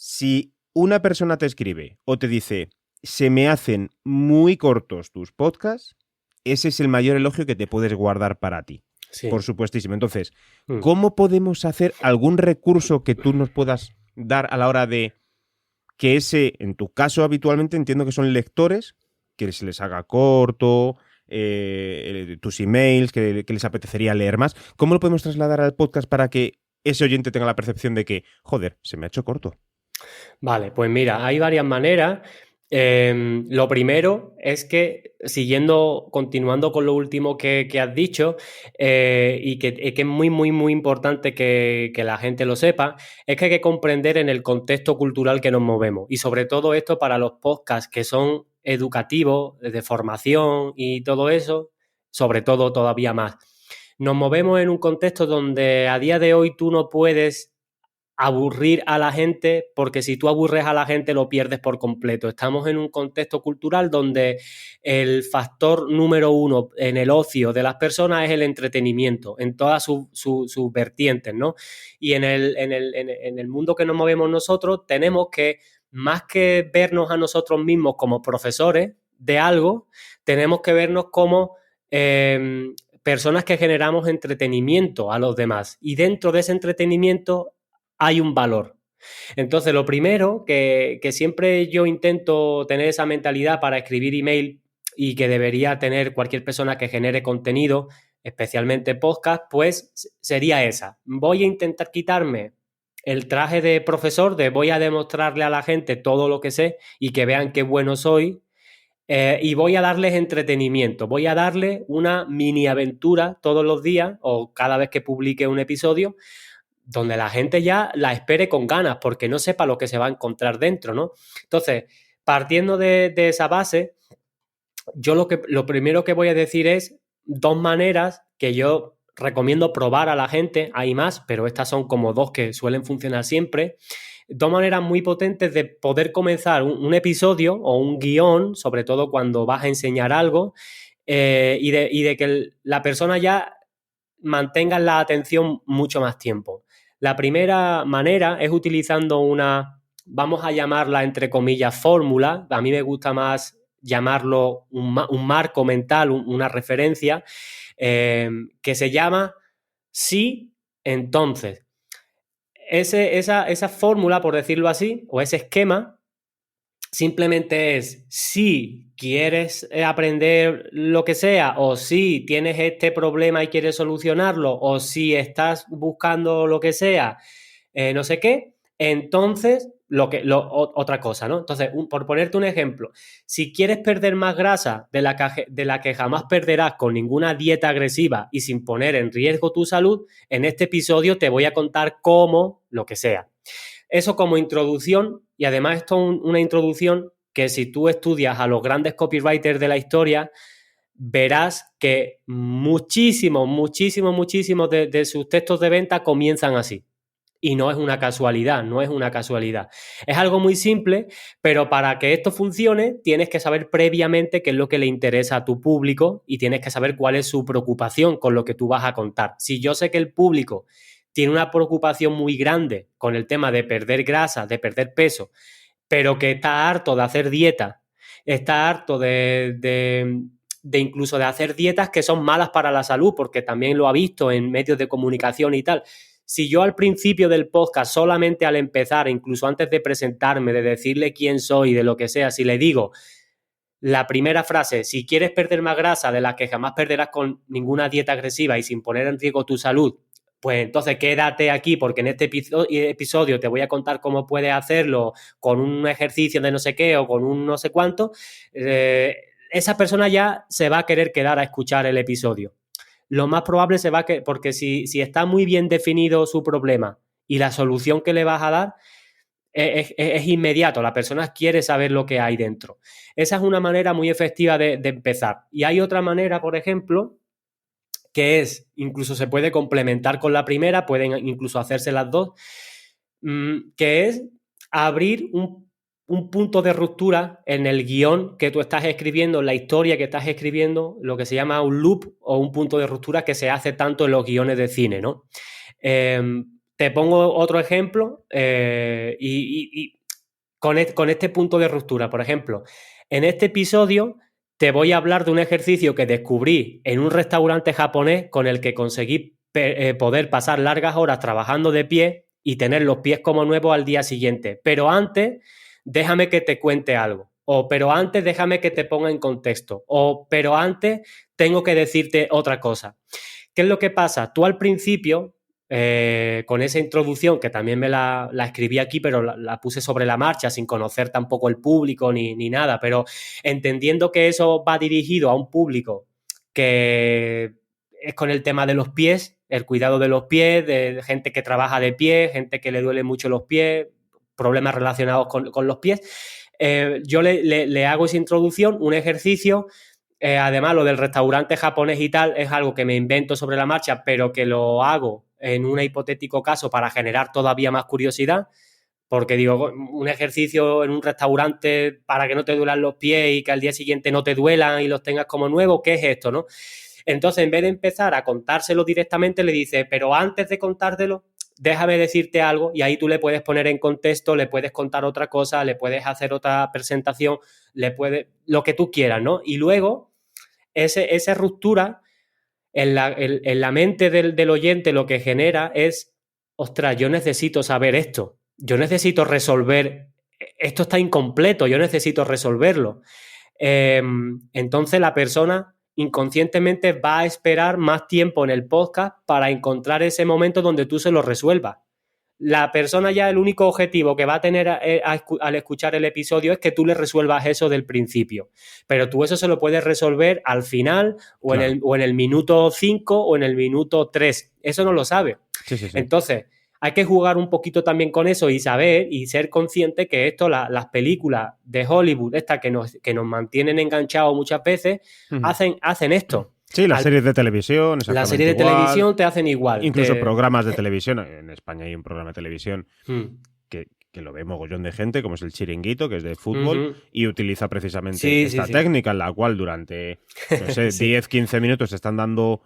Si una persona te escribe o te dice se me hacen muy cortos tus podcasts, ese es el mayor elogio que te puedes guardar para ti. Sí. Por supuestísimo. Entonces, ¿cómo podemos hacer algún recurso que tú nos puedas dar a la hora de que ese, en tu caso habitualmente entiendo que son lectores, que se les haga corto, tus emails, que les apetecería leer más? ¿Cómo lo podemos trasladar al podcast para que ese oyente tenga la percepción de que, joder, se me ha hecho corto? Vale, pues mira, hay varias maneras. Lo primero es que, continuando con lo último que has dicho, y que es muy, muy, muy importante que la gente lo sepa, es que hay que comprender en el contexto cultural que nos movemos. Y sobre todo esto para los podcasts que son educativos, de formación y todo eso, sobre todo todavía más. Nos movemos en un contexto donde a día de hoy tú no puedes aburrir a la gente, porque si tú aburres a la gente lo pierdes por completo. Estamos en un contexto cultural donde el factor número 1 en el ocio de las personas es el entretenimiento, en todas sus vertientes, ¿no? Y en el mundo que nos movemos nosotros tenemos que, más que vernos a nosotros mismos como profesores de algo, tenemos que vernos como personas que generamos entretenimiento a los demás. Y dentro de ese entretenimiento hay un valor. Entonces, lo primero que siempre yo intento tener esa mentalidad para escribir email y que debería tener cualquier persona que genere contenido, especialmente podcast, pues sería esa. Voy a intentar quitarme el traje de profesor, de voy a demostrarle a la gente todo lo que sé y que vean qué bueno soy, y voy a darles entretenimiento, voy a darles una mini aventura todos los días o cada vez que publique un episodio, donde la gente ya la espere con ganas porque no sepa lo que se va a encontrar dentro, ¿no? Entonces, partiendo de esa base, yo lo primero que voy a decir es 2 maneras que yo recomiendo probar a la gente. Hay más, pero estas son como 2 que suelen funcionar siempre. 2 maneras muy potentes de poder comenzar un episodio o un guión, sobre todo cuando vas a enseñar algo, y de que la persona ya mantenga la atención mucho más tiempo. La primera manera es utilizando una, vamos a llamarla entre comillas, fórmula. A mí me gusta más llamarlo un marco mental, una referencia, que se llama sí, entonces. Esa fórmula, por decirlo así, o ese esquema, simplemente es si quieres aprender lo que sea, o si tienes este problema y quieres solucionarlo, o si estás buscando lo que sea, no sé qué, entonces otra cosa, ¿no? Entonces, por ponerte un ejemplo, si quieres perder más grasa de la que jamás perderás con ninguna dieta agresiva y sin poner en riesgo tu salud, en este episodio te voy a contar cómo, lo que sea. Eso como introducción, y además esto es una introducción que si tú estudias a los grandes copywriters de la historia, verás que muchísimos de sus textos de venta comienzan así. Y no es una casualidad, no es una casualidad. Es algo muy simple, pero para que esto funcione tienes que saber previamente qué es lo que le interesa a tu público y tienes que saber cuál es su preocupación con lo que tú vas a contar. Si yo sé que el público tiene una preocupación muy grande con el tema de perder grasa, de perder peso, pero que está harto de hacer dieta, está harto de incluso de hacer dietas que son malas para la salud, porque también lo ha visto en medios de comunicación y tal. Si yo al principio del podcast, solamente al empezar, incluso antes de presentarme, de decirle quién soy, de lo que sea, si le digo la primera frase, si quieres perder más grasa de la que jamás perderás con ninguna dieta agresiva y sin poner en riesgo tu salud, pues entonces quédate aquí porque en este episodio te voy a contar cómo puedes hacerlo con un ejercicio de no sé qué o con un no sé cuánto, esa persona ya se va a querer quedar a escuchar el episodio. Lo más probable se va a que, porque si está muy bien definido su problema y la solución que le vas a dar es inmediato, la persona quiere saber lo que hay dentro. Esa es una manera muy efectiva de empezar. Y hay otra manera, por ejemplo, que es, incluso se puede complementar con la primera, pueden incluso hacerse las dos, que es abrir un punto de ruptura en el guión que tú estás escribiendo, en la historia que estás escribiendo, lo que se llama un loop o un punto de ruptura que se hace tanto en los guiones de cine, ¿no? Te pongo otro ejemplo y con este punto de ruptura, por ejemplo, en este episodio te voy a hablar de un ejercicio que descubrí en un restaurante japonés con el que conseguí poder pasar largas horas trabajando de pie y tener los pies como nuevos al día siguiente. Pero antes, déjame que te cuente algo. O pero antes, déjame que te ponga en contexto. O pero antes, tengo que decirte otra cosa. ¿Qué es lo que pasa? Tú al principio, con esa introducción, que también me la escribí aquí, pero la puse sobre la marcha, sin conocer tampoco el público ni nada, pero entendiendo que eso va dirigido a un público que es con el tema de los pies, el cuidado de los pies, de gente que trabaja de pie, gente que le duele mucho los pies, problemas relacionados con los pies. Yo le hago esa introducción, un ejercicio. Además, lo del restaurante japonés y tal es algo que me invento sobre la marcha, pero que lo hago en un hipotético caso para generar todavía más curiosidad, porque digo, un ejercicio en un restaurante para que no te duelan los pies y que al día siguiente no te duelan y los tengas como nuevos, ¿qué es esto, no? Entonces, en vez de empezar a contárselo directamente, le dice, pero antes de contártelo, déjame decirte algo, y ahí tú le puedes poner en contexto, le puedes contar otra cosa, le puedes hacer otra presentación, lo que tú quieras, ¿no? Y luego, esa ruptura en la mente del oyente lo que genera es, ostras, yo necesito saber esto, yo necesito resolver, esto está incompleto, yo necesito resolverlo. Entonces la persona inconscientemente va a esperar más tiempo en el podcast para encontrar ese momento donde tú se lo resuelvas. La persona ya, el único objetivo que va a tener al escuchar el episodio es que tú le resuelvas eso del principio. Pero tú eso se lo puedes resolver al final o, claro, en el minuto 5 o en el minuto 3. Eso no lo sabe. Sí. Entonces, hay que jugar un poquito también con eso y saber y ser consciente que esto, las películas de Hollywood, estas que nos mantienen enganchados muchas veces, hacen esto. Sí, las series de televisión, exactamente. Las series de televisión te hacen igual. Incluso programas de televisión. En España hay un programa de televisión que lo ve mogollón de gente, como es el Chiringuito, que es de fútbol, y utiliza precisamente esta técnica en la cual durante, no sé, 10, 15 minutos te están dando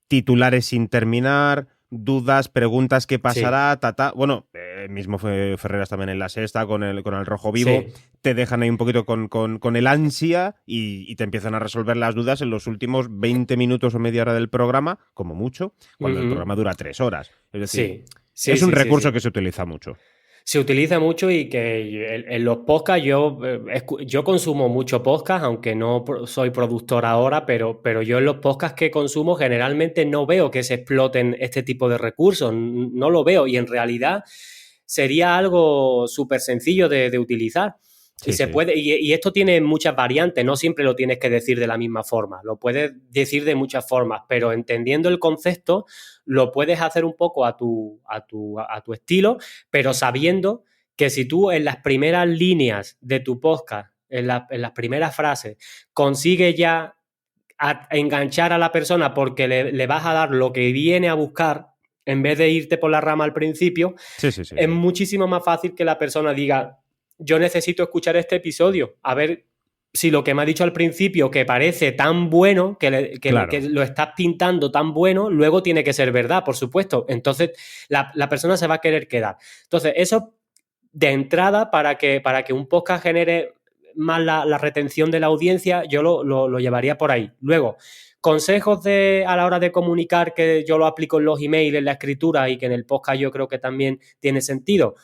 titulares sin terminar, dudas, preguntas, qué pasará, Bueno, mismo Ferreras también en La Sexta con el Rojo Vivo, te dejan ahí un poquito con el ansia y te empiezan a resolver las dudas en los últimos 20 minutos o media hora del programa, como mucho, cuando el programa dura 3 horas. Es decir, es un recurso que se utiliza mucho. Se utiliza mucho y que en los podcasts yo consumo mucho podcast, aunque no soy productor ahora, pero yo en los podcasts que consumo generalmente no veo que se exploten este tipo de recursos, no lo veo, y en realidad sería algo súper sencillo de utilizar. Sí, y se sí. puede, y esto tiene muchas variantes, no siempre lo tienes que decir de la misma forma, lo puedes decir de muchas formas, pero entendiendo el concepto, lo puedes hacer un poco a tu estilo, pero sabiendo que si tú en las primeras líneas de tu podcast, en las primeras frases, consigues ya enganchar a la persona porque le vas a dar lo que viene a buscar, en vez de irte por la rama al principio, Sí. es muchísimo más fácil que la persona diga: yo necesito escuchar este episodio, a ver si lo que me ha dicho al principio, que parece tan bueno, Claro. que lo estás pintando tan bueno, luego tiene que ser verdad, por supuesto. Entonces, la persona se va a querer quedar. Entonces, eso de entrada, para que un podcast genere más la retención de la audiencia, yo lo llevaría por ahí. Luego, consejos a la hora de comunicar, que yo lo aplico en los emails, en la escritura, y que en el podcast yo creo que también tiene sentido.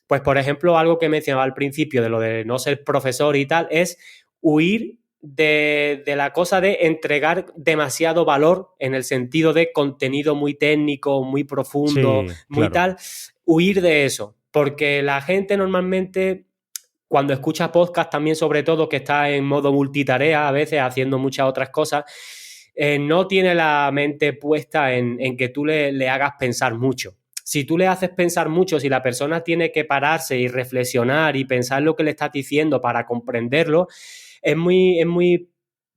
Pues, por ejemplo, algo que mencionaba al principio de lo de no ser profesor y tal, es huir de la cosa de entregar demasiado valor en el sentido de contenido muy técnico, muy profundo, Sí, muy claro. tal. Huir de eso, porque la gente normalmente, cuando escucha podcast también, sobre todo, que está en modo multitarea, a veces haciendo muchas otras cosas, no tiene la mente puesta en que tú le hagas pensar mucho. Si tú le haces pensar mucho, si la persona tiene que pararse y reflexionar y pensar lo que le estás diciendo para comprenderlo,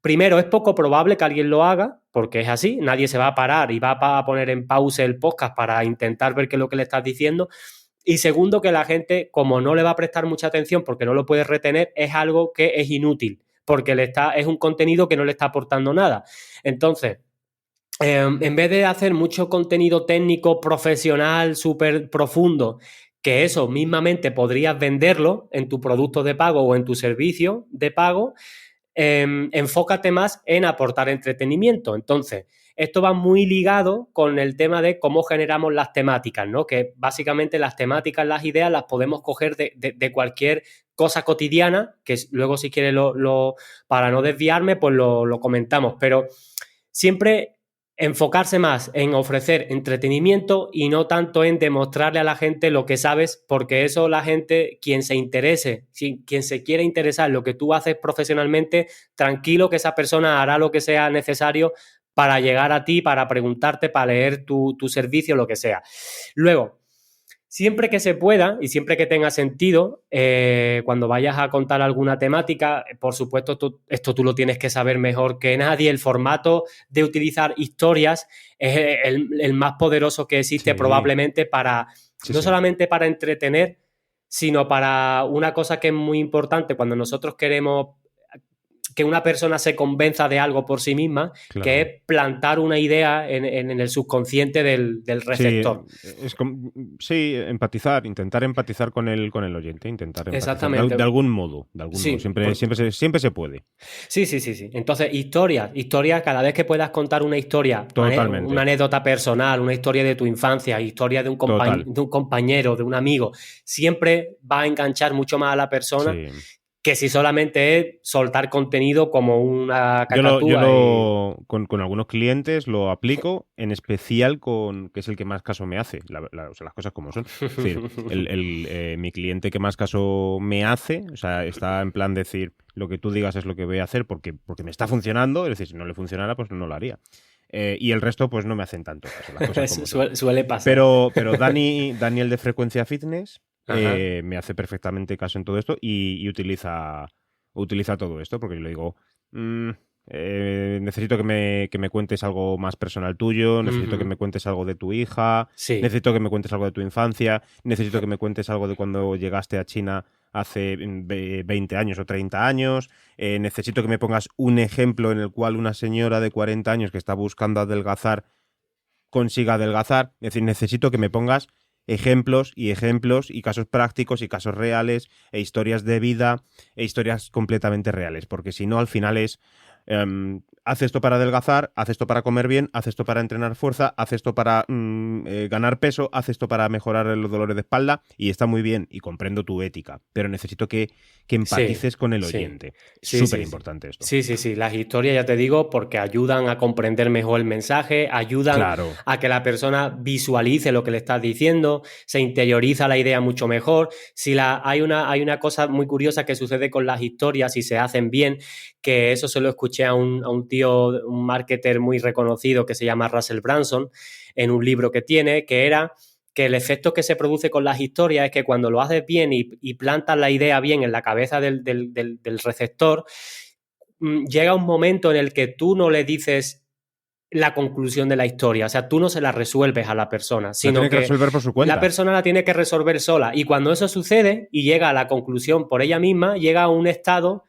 primero, es poco probable que alguien lo haga, porque es así, nadie se va a parar y va a poner en pausa el podcast para intentar ver qué es lo que le estás diciendo. Y segundo, que la gente, como no le va a prestar mucha atención porque no lo puede retener, es algo que es inútil, porque es un contenido que no le está aportando nada. Entonces, en vez de hacer mucho contenido técnico, profesional, súper profundo, que eso mismamente podrías venderlo en tu producto de pago o en tu servicio de pago, enfócate más en aportar entretenimiento. Entonces, esto va muy ligado con el tema de cómo generamos las temáticas, ¿no? Que básicamente las temáticas, las ideas, las podemos coger de cualquier cosa cotidiana, que luego, si quieres, para no desviarme, pues lo comentamos, pero siempre enfocarse más en ofrecer entretenimiento y no tanto en demostrarle a la gente lo que sabes, porque eso, la gente, quien se interese, quien se quiera interesar en lo que tú haces profesionalmente, tranquilo que esa persona hará lo que sea necesario para llegar a ti, para preguntarte, para leer tu servicio, lo que sea. Luego, siempre que se pueda y siempre que tenga sentido, cuando vayas a contar alguna temática, por supuesto, esto tú lo tienes que saber mejor que nadie. El formato de utilizar historias es el más poderoso que existe, Sí. probablemente, no Sí. solamente para entretener, sino para una cosa que es muy importante cuando nosotros queremos que una persona se convenza de algo por sí misma, Claro. que es plantar una idea en el subconsciente del receptor. Sí, intentar empatizar con el oyente, intentar empatizar Exactamente. de algún modo, Sí, siempre se puede. Sí. Entonces, historias, cada vez que puedas contar una historia, Totalmente. una anécdota personal, una historia de tu infancia, historia de un compañero, de un amigo, siempre va a enganchar mucho más a la persona. Sí. Que si solamente es soltar contenido como una cacatúa. Con algunos clientes lo aplico, en especial que es el que más caso me hace, o sea, las cosas como son. Es decir, mi cliente que más caso me hace, o sea, está en plan decir, lo que tú digas es lo que voy a hacer porque me está funcionando, es decir, si no le funcionara, pues no lo haría. Y el resto, pues no me hacen tanto caso, las cosas como son. Suele pasar. Pero Daniel de Frecuencia Fitness me hace perfectamente caso en todo esto y utiliza todo esto, porque yo le digo, necesito que me cuentes algo más personal tuyo, necesito que me cuentes algo de tu hija, necesito que me cuentes algo de tu infancia, necesito que me cuentes algo de cuando llegaste a China hace 20 años o 30 años, necesito que me pongas un ejemplo en el cual una señora de 40 años que está buscando adelgazar consiga adelgazar. Es decir, necesito que me pongas ejemplos y casos prácticos y casos reales e historias de vida e historias completamente reales, porque si no, al final es haz esto para adelgazar, haz esto para comer bien, haz esto para entrenar fuerza, haz esto para ganar peso, haz esto para mejorar los dolores de espalda, y está muy bien y comprendo tu ética, pero necesito que empatices con el oyente. Sí, Súper importante esto. Sí. Las historias, ya te digo, porque ayudan a comprender mejor el mensaje, ayudan a que la persona visualice lo que le estás diciendo, se interioriza la idea mucho mejor. Hay una cosa muy curiosa que sucede con las historias si se hacen bien, que eso se lo escuché a un tío, un marketer muy reconocido que se llama Russell Brunson, en un libro que tiene, que era que el efecto que se produce con las historias es que cuando lo haces bien y plantas la idea bien en la cabeza del receptor, llega un momento en el que tú no le dices la conclusión de la historia, o sea, tú no se la resuelves a la persona, sino que resolver por su cuenta. La persona la tiene que resolver sola, y cuando eso sucede y llega a la conclusión por ella misma, llega a un estado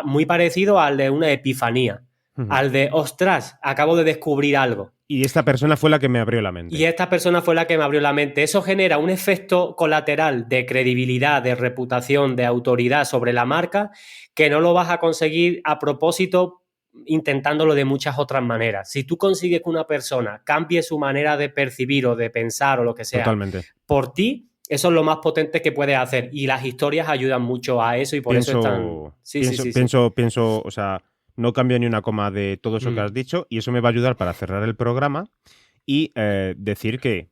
muy parecido al de una epifanía, al de, ostras, acabo de descubrir algo. Y esta persona fue la que me abrió la mente. Eso genera un efecto colateral de credibilidad, de reputación, de autoridad sobre la marca, que no lo vas a conseguir a propósito intentándolo de muchas otras maneras. Si tú consigues que una persona cambie su manera de percibir o de pensar o lo que sea, totalmente, por ti, eso es lo más potente que puedes hacer. Y las historias ayudan mucho a eso y por eso están... Pienso, o sea, no cambio ni una coma de todo eso que has dicho, y eso me va a ayudar para cerrar el programa y decir que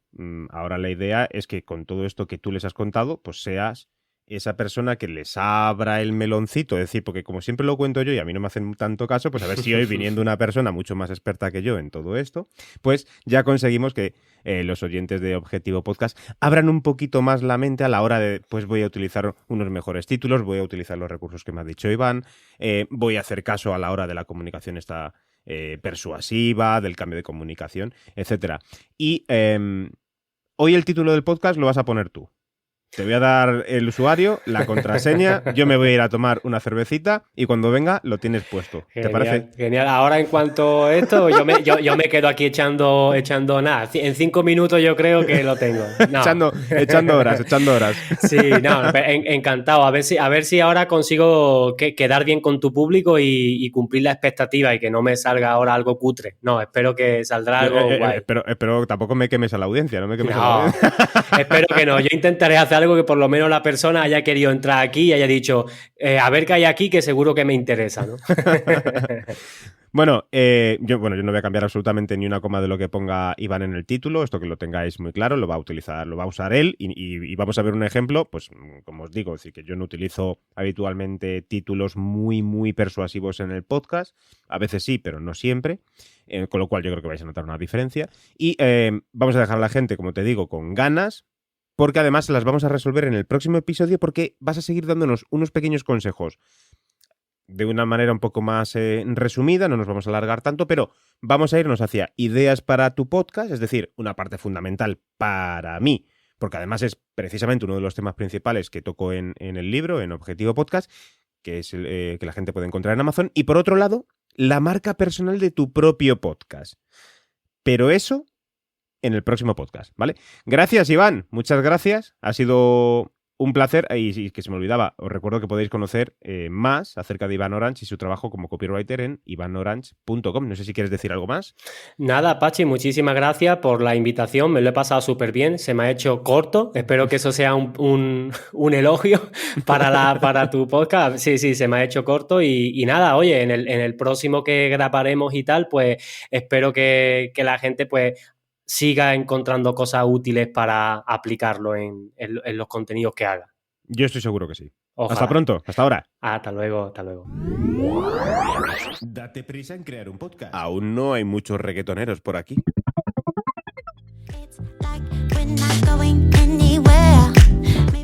ahora la idea es que con todo esto que tú les has contado, pues seas esa persona que les abra el meloncito, es decir, porque como siempre lo cuento yo y a mí no me hacen tanto caso, pues a ver si hoy, viniendo una persona mucho más experta que yo en todo esto, pues ya conseguimos que los oyentes de Objetivo Podcast abran un poquito más la mente a la hora de, pues voy a utilizar unos mejores títulos, voy a utilizar los recursos que me ha dicho Iván, voy a hacer caso a la hora de la comunicación esta persuasiva, del cambio de comunicación, etcétera. Y hoy el título del podcast lo vas a poner tú. Te voy a dar el usuario, la contraseña, yo me voy a ir a tomar una cervecita y cuando venga lo tienes puesto. Genial, ¿te parece? Genial. Ahora, en cuanto a esto, yo me quedo aquí echando nada. En 5 minutos yo creo que lo tengo. No. echando horas. Sí, no, encantado. A ver si ahora consigo quedar bien con tu público y cumplir la expectativa y que no me salga ahora algo cutre. No, espero que saldrá algo guay. Espero tampoco me quemes a la audiencia, no me quemes a la audiencia. Espero que no. Yo intentaré hacer algo que por lo menos la persona haya querido entrar aquí y haya dicho, a ver qué hay aquí, que seguro que me interesa, ¿no? Bueno, yo no voy a cambiar absolutamente ni una coma de lo que ponga Iván en el título, esto que lo tengáis muy claro, lo va a usar él y vamos a ver un ejemplo, pues como os digo, es decir, que yo no utilizo habitualmente títulos muy, muy persuasivos en el podcast, a veces sí, pero no siempre, con lo cual yo creo que vais a notar una diferencia y vamos a dejar a la gente, como te digo, con ganas, porque además se las vamos a resolver en el próximo episodio porque vas a seguir dándonos unos pequeños consejos de una manera un poco más resumida, no nos vamos a alargar tanto, pero vamos a irnos hacia ideas para tu podcast, es decir, una parte fundamental para mí, porque además es precisamente uno de los temas principales que toco en el libro, en Objetivo Podcast, que es el que la gente puede encontrar en Amazon, y por otro lado, la marca personal de tu propio podcast. Pero eso en el próximo podcast, ¿vale? Gracias, Iván, muchas gracias, ha sido un placer, y que se me olvidaba, os recuerdo que podéis conocer más acerca de Iván Orange y su trabajo como copywriter en ivanorange.com. No sé si quieres decir algo más. Nada, Pachi, muchísimas gracias por la invitación, me lo he pasado súper bien, se me ha hecho corto, espero que eso sea un elogio para tu podcast. Sí, se me ha hecho corto y nada, oye, en el próximo que grabaremos y tal, pues espero que la gente pues siga encontrando cosas útiles para aplicarlo en los contenidos que haga. Yo estoy seguro que sí. Ojalá. Hasta pronto, hasta ahora. Hasta luego. Date prisa en crear un podcast. Aún no hay muchos reggaetoneros por aquí.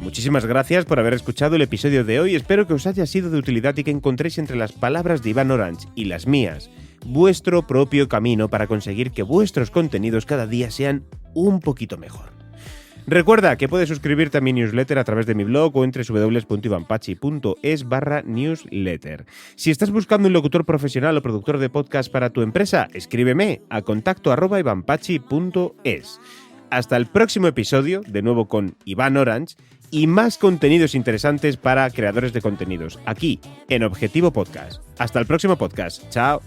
Muchísimas gracias por haber escuchado el episodio de hoy. Espero que os haya sido de utilidad y que encontréis entre las palabras de Iván Orange y las mías vuestro propio camino para conseguir que vuestros contenidos cada día sean un poquito mejor. Recuerda que puedes suscribirte a mi newsletter a través de mi blog o en www.ivanpachi.es/newsletter. Si estás buscando un locutor profesional o productor de podcast para tu empresa, escríbeme a contacto@ivanpachi.es. hasta el próximo episodio, de nuevo con Iván Orange, y más contenidos interesantes para creadores de contenidos, aquí en Objetivo Podcast. Hasta el próximo podcast. Chao.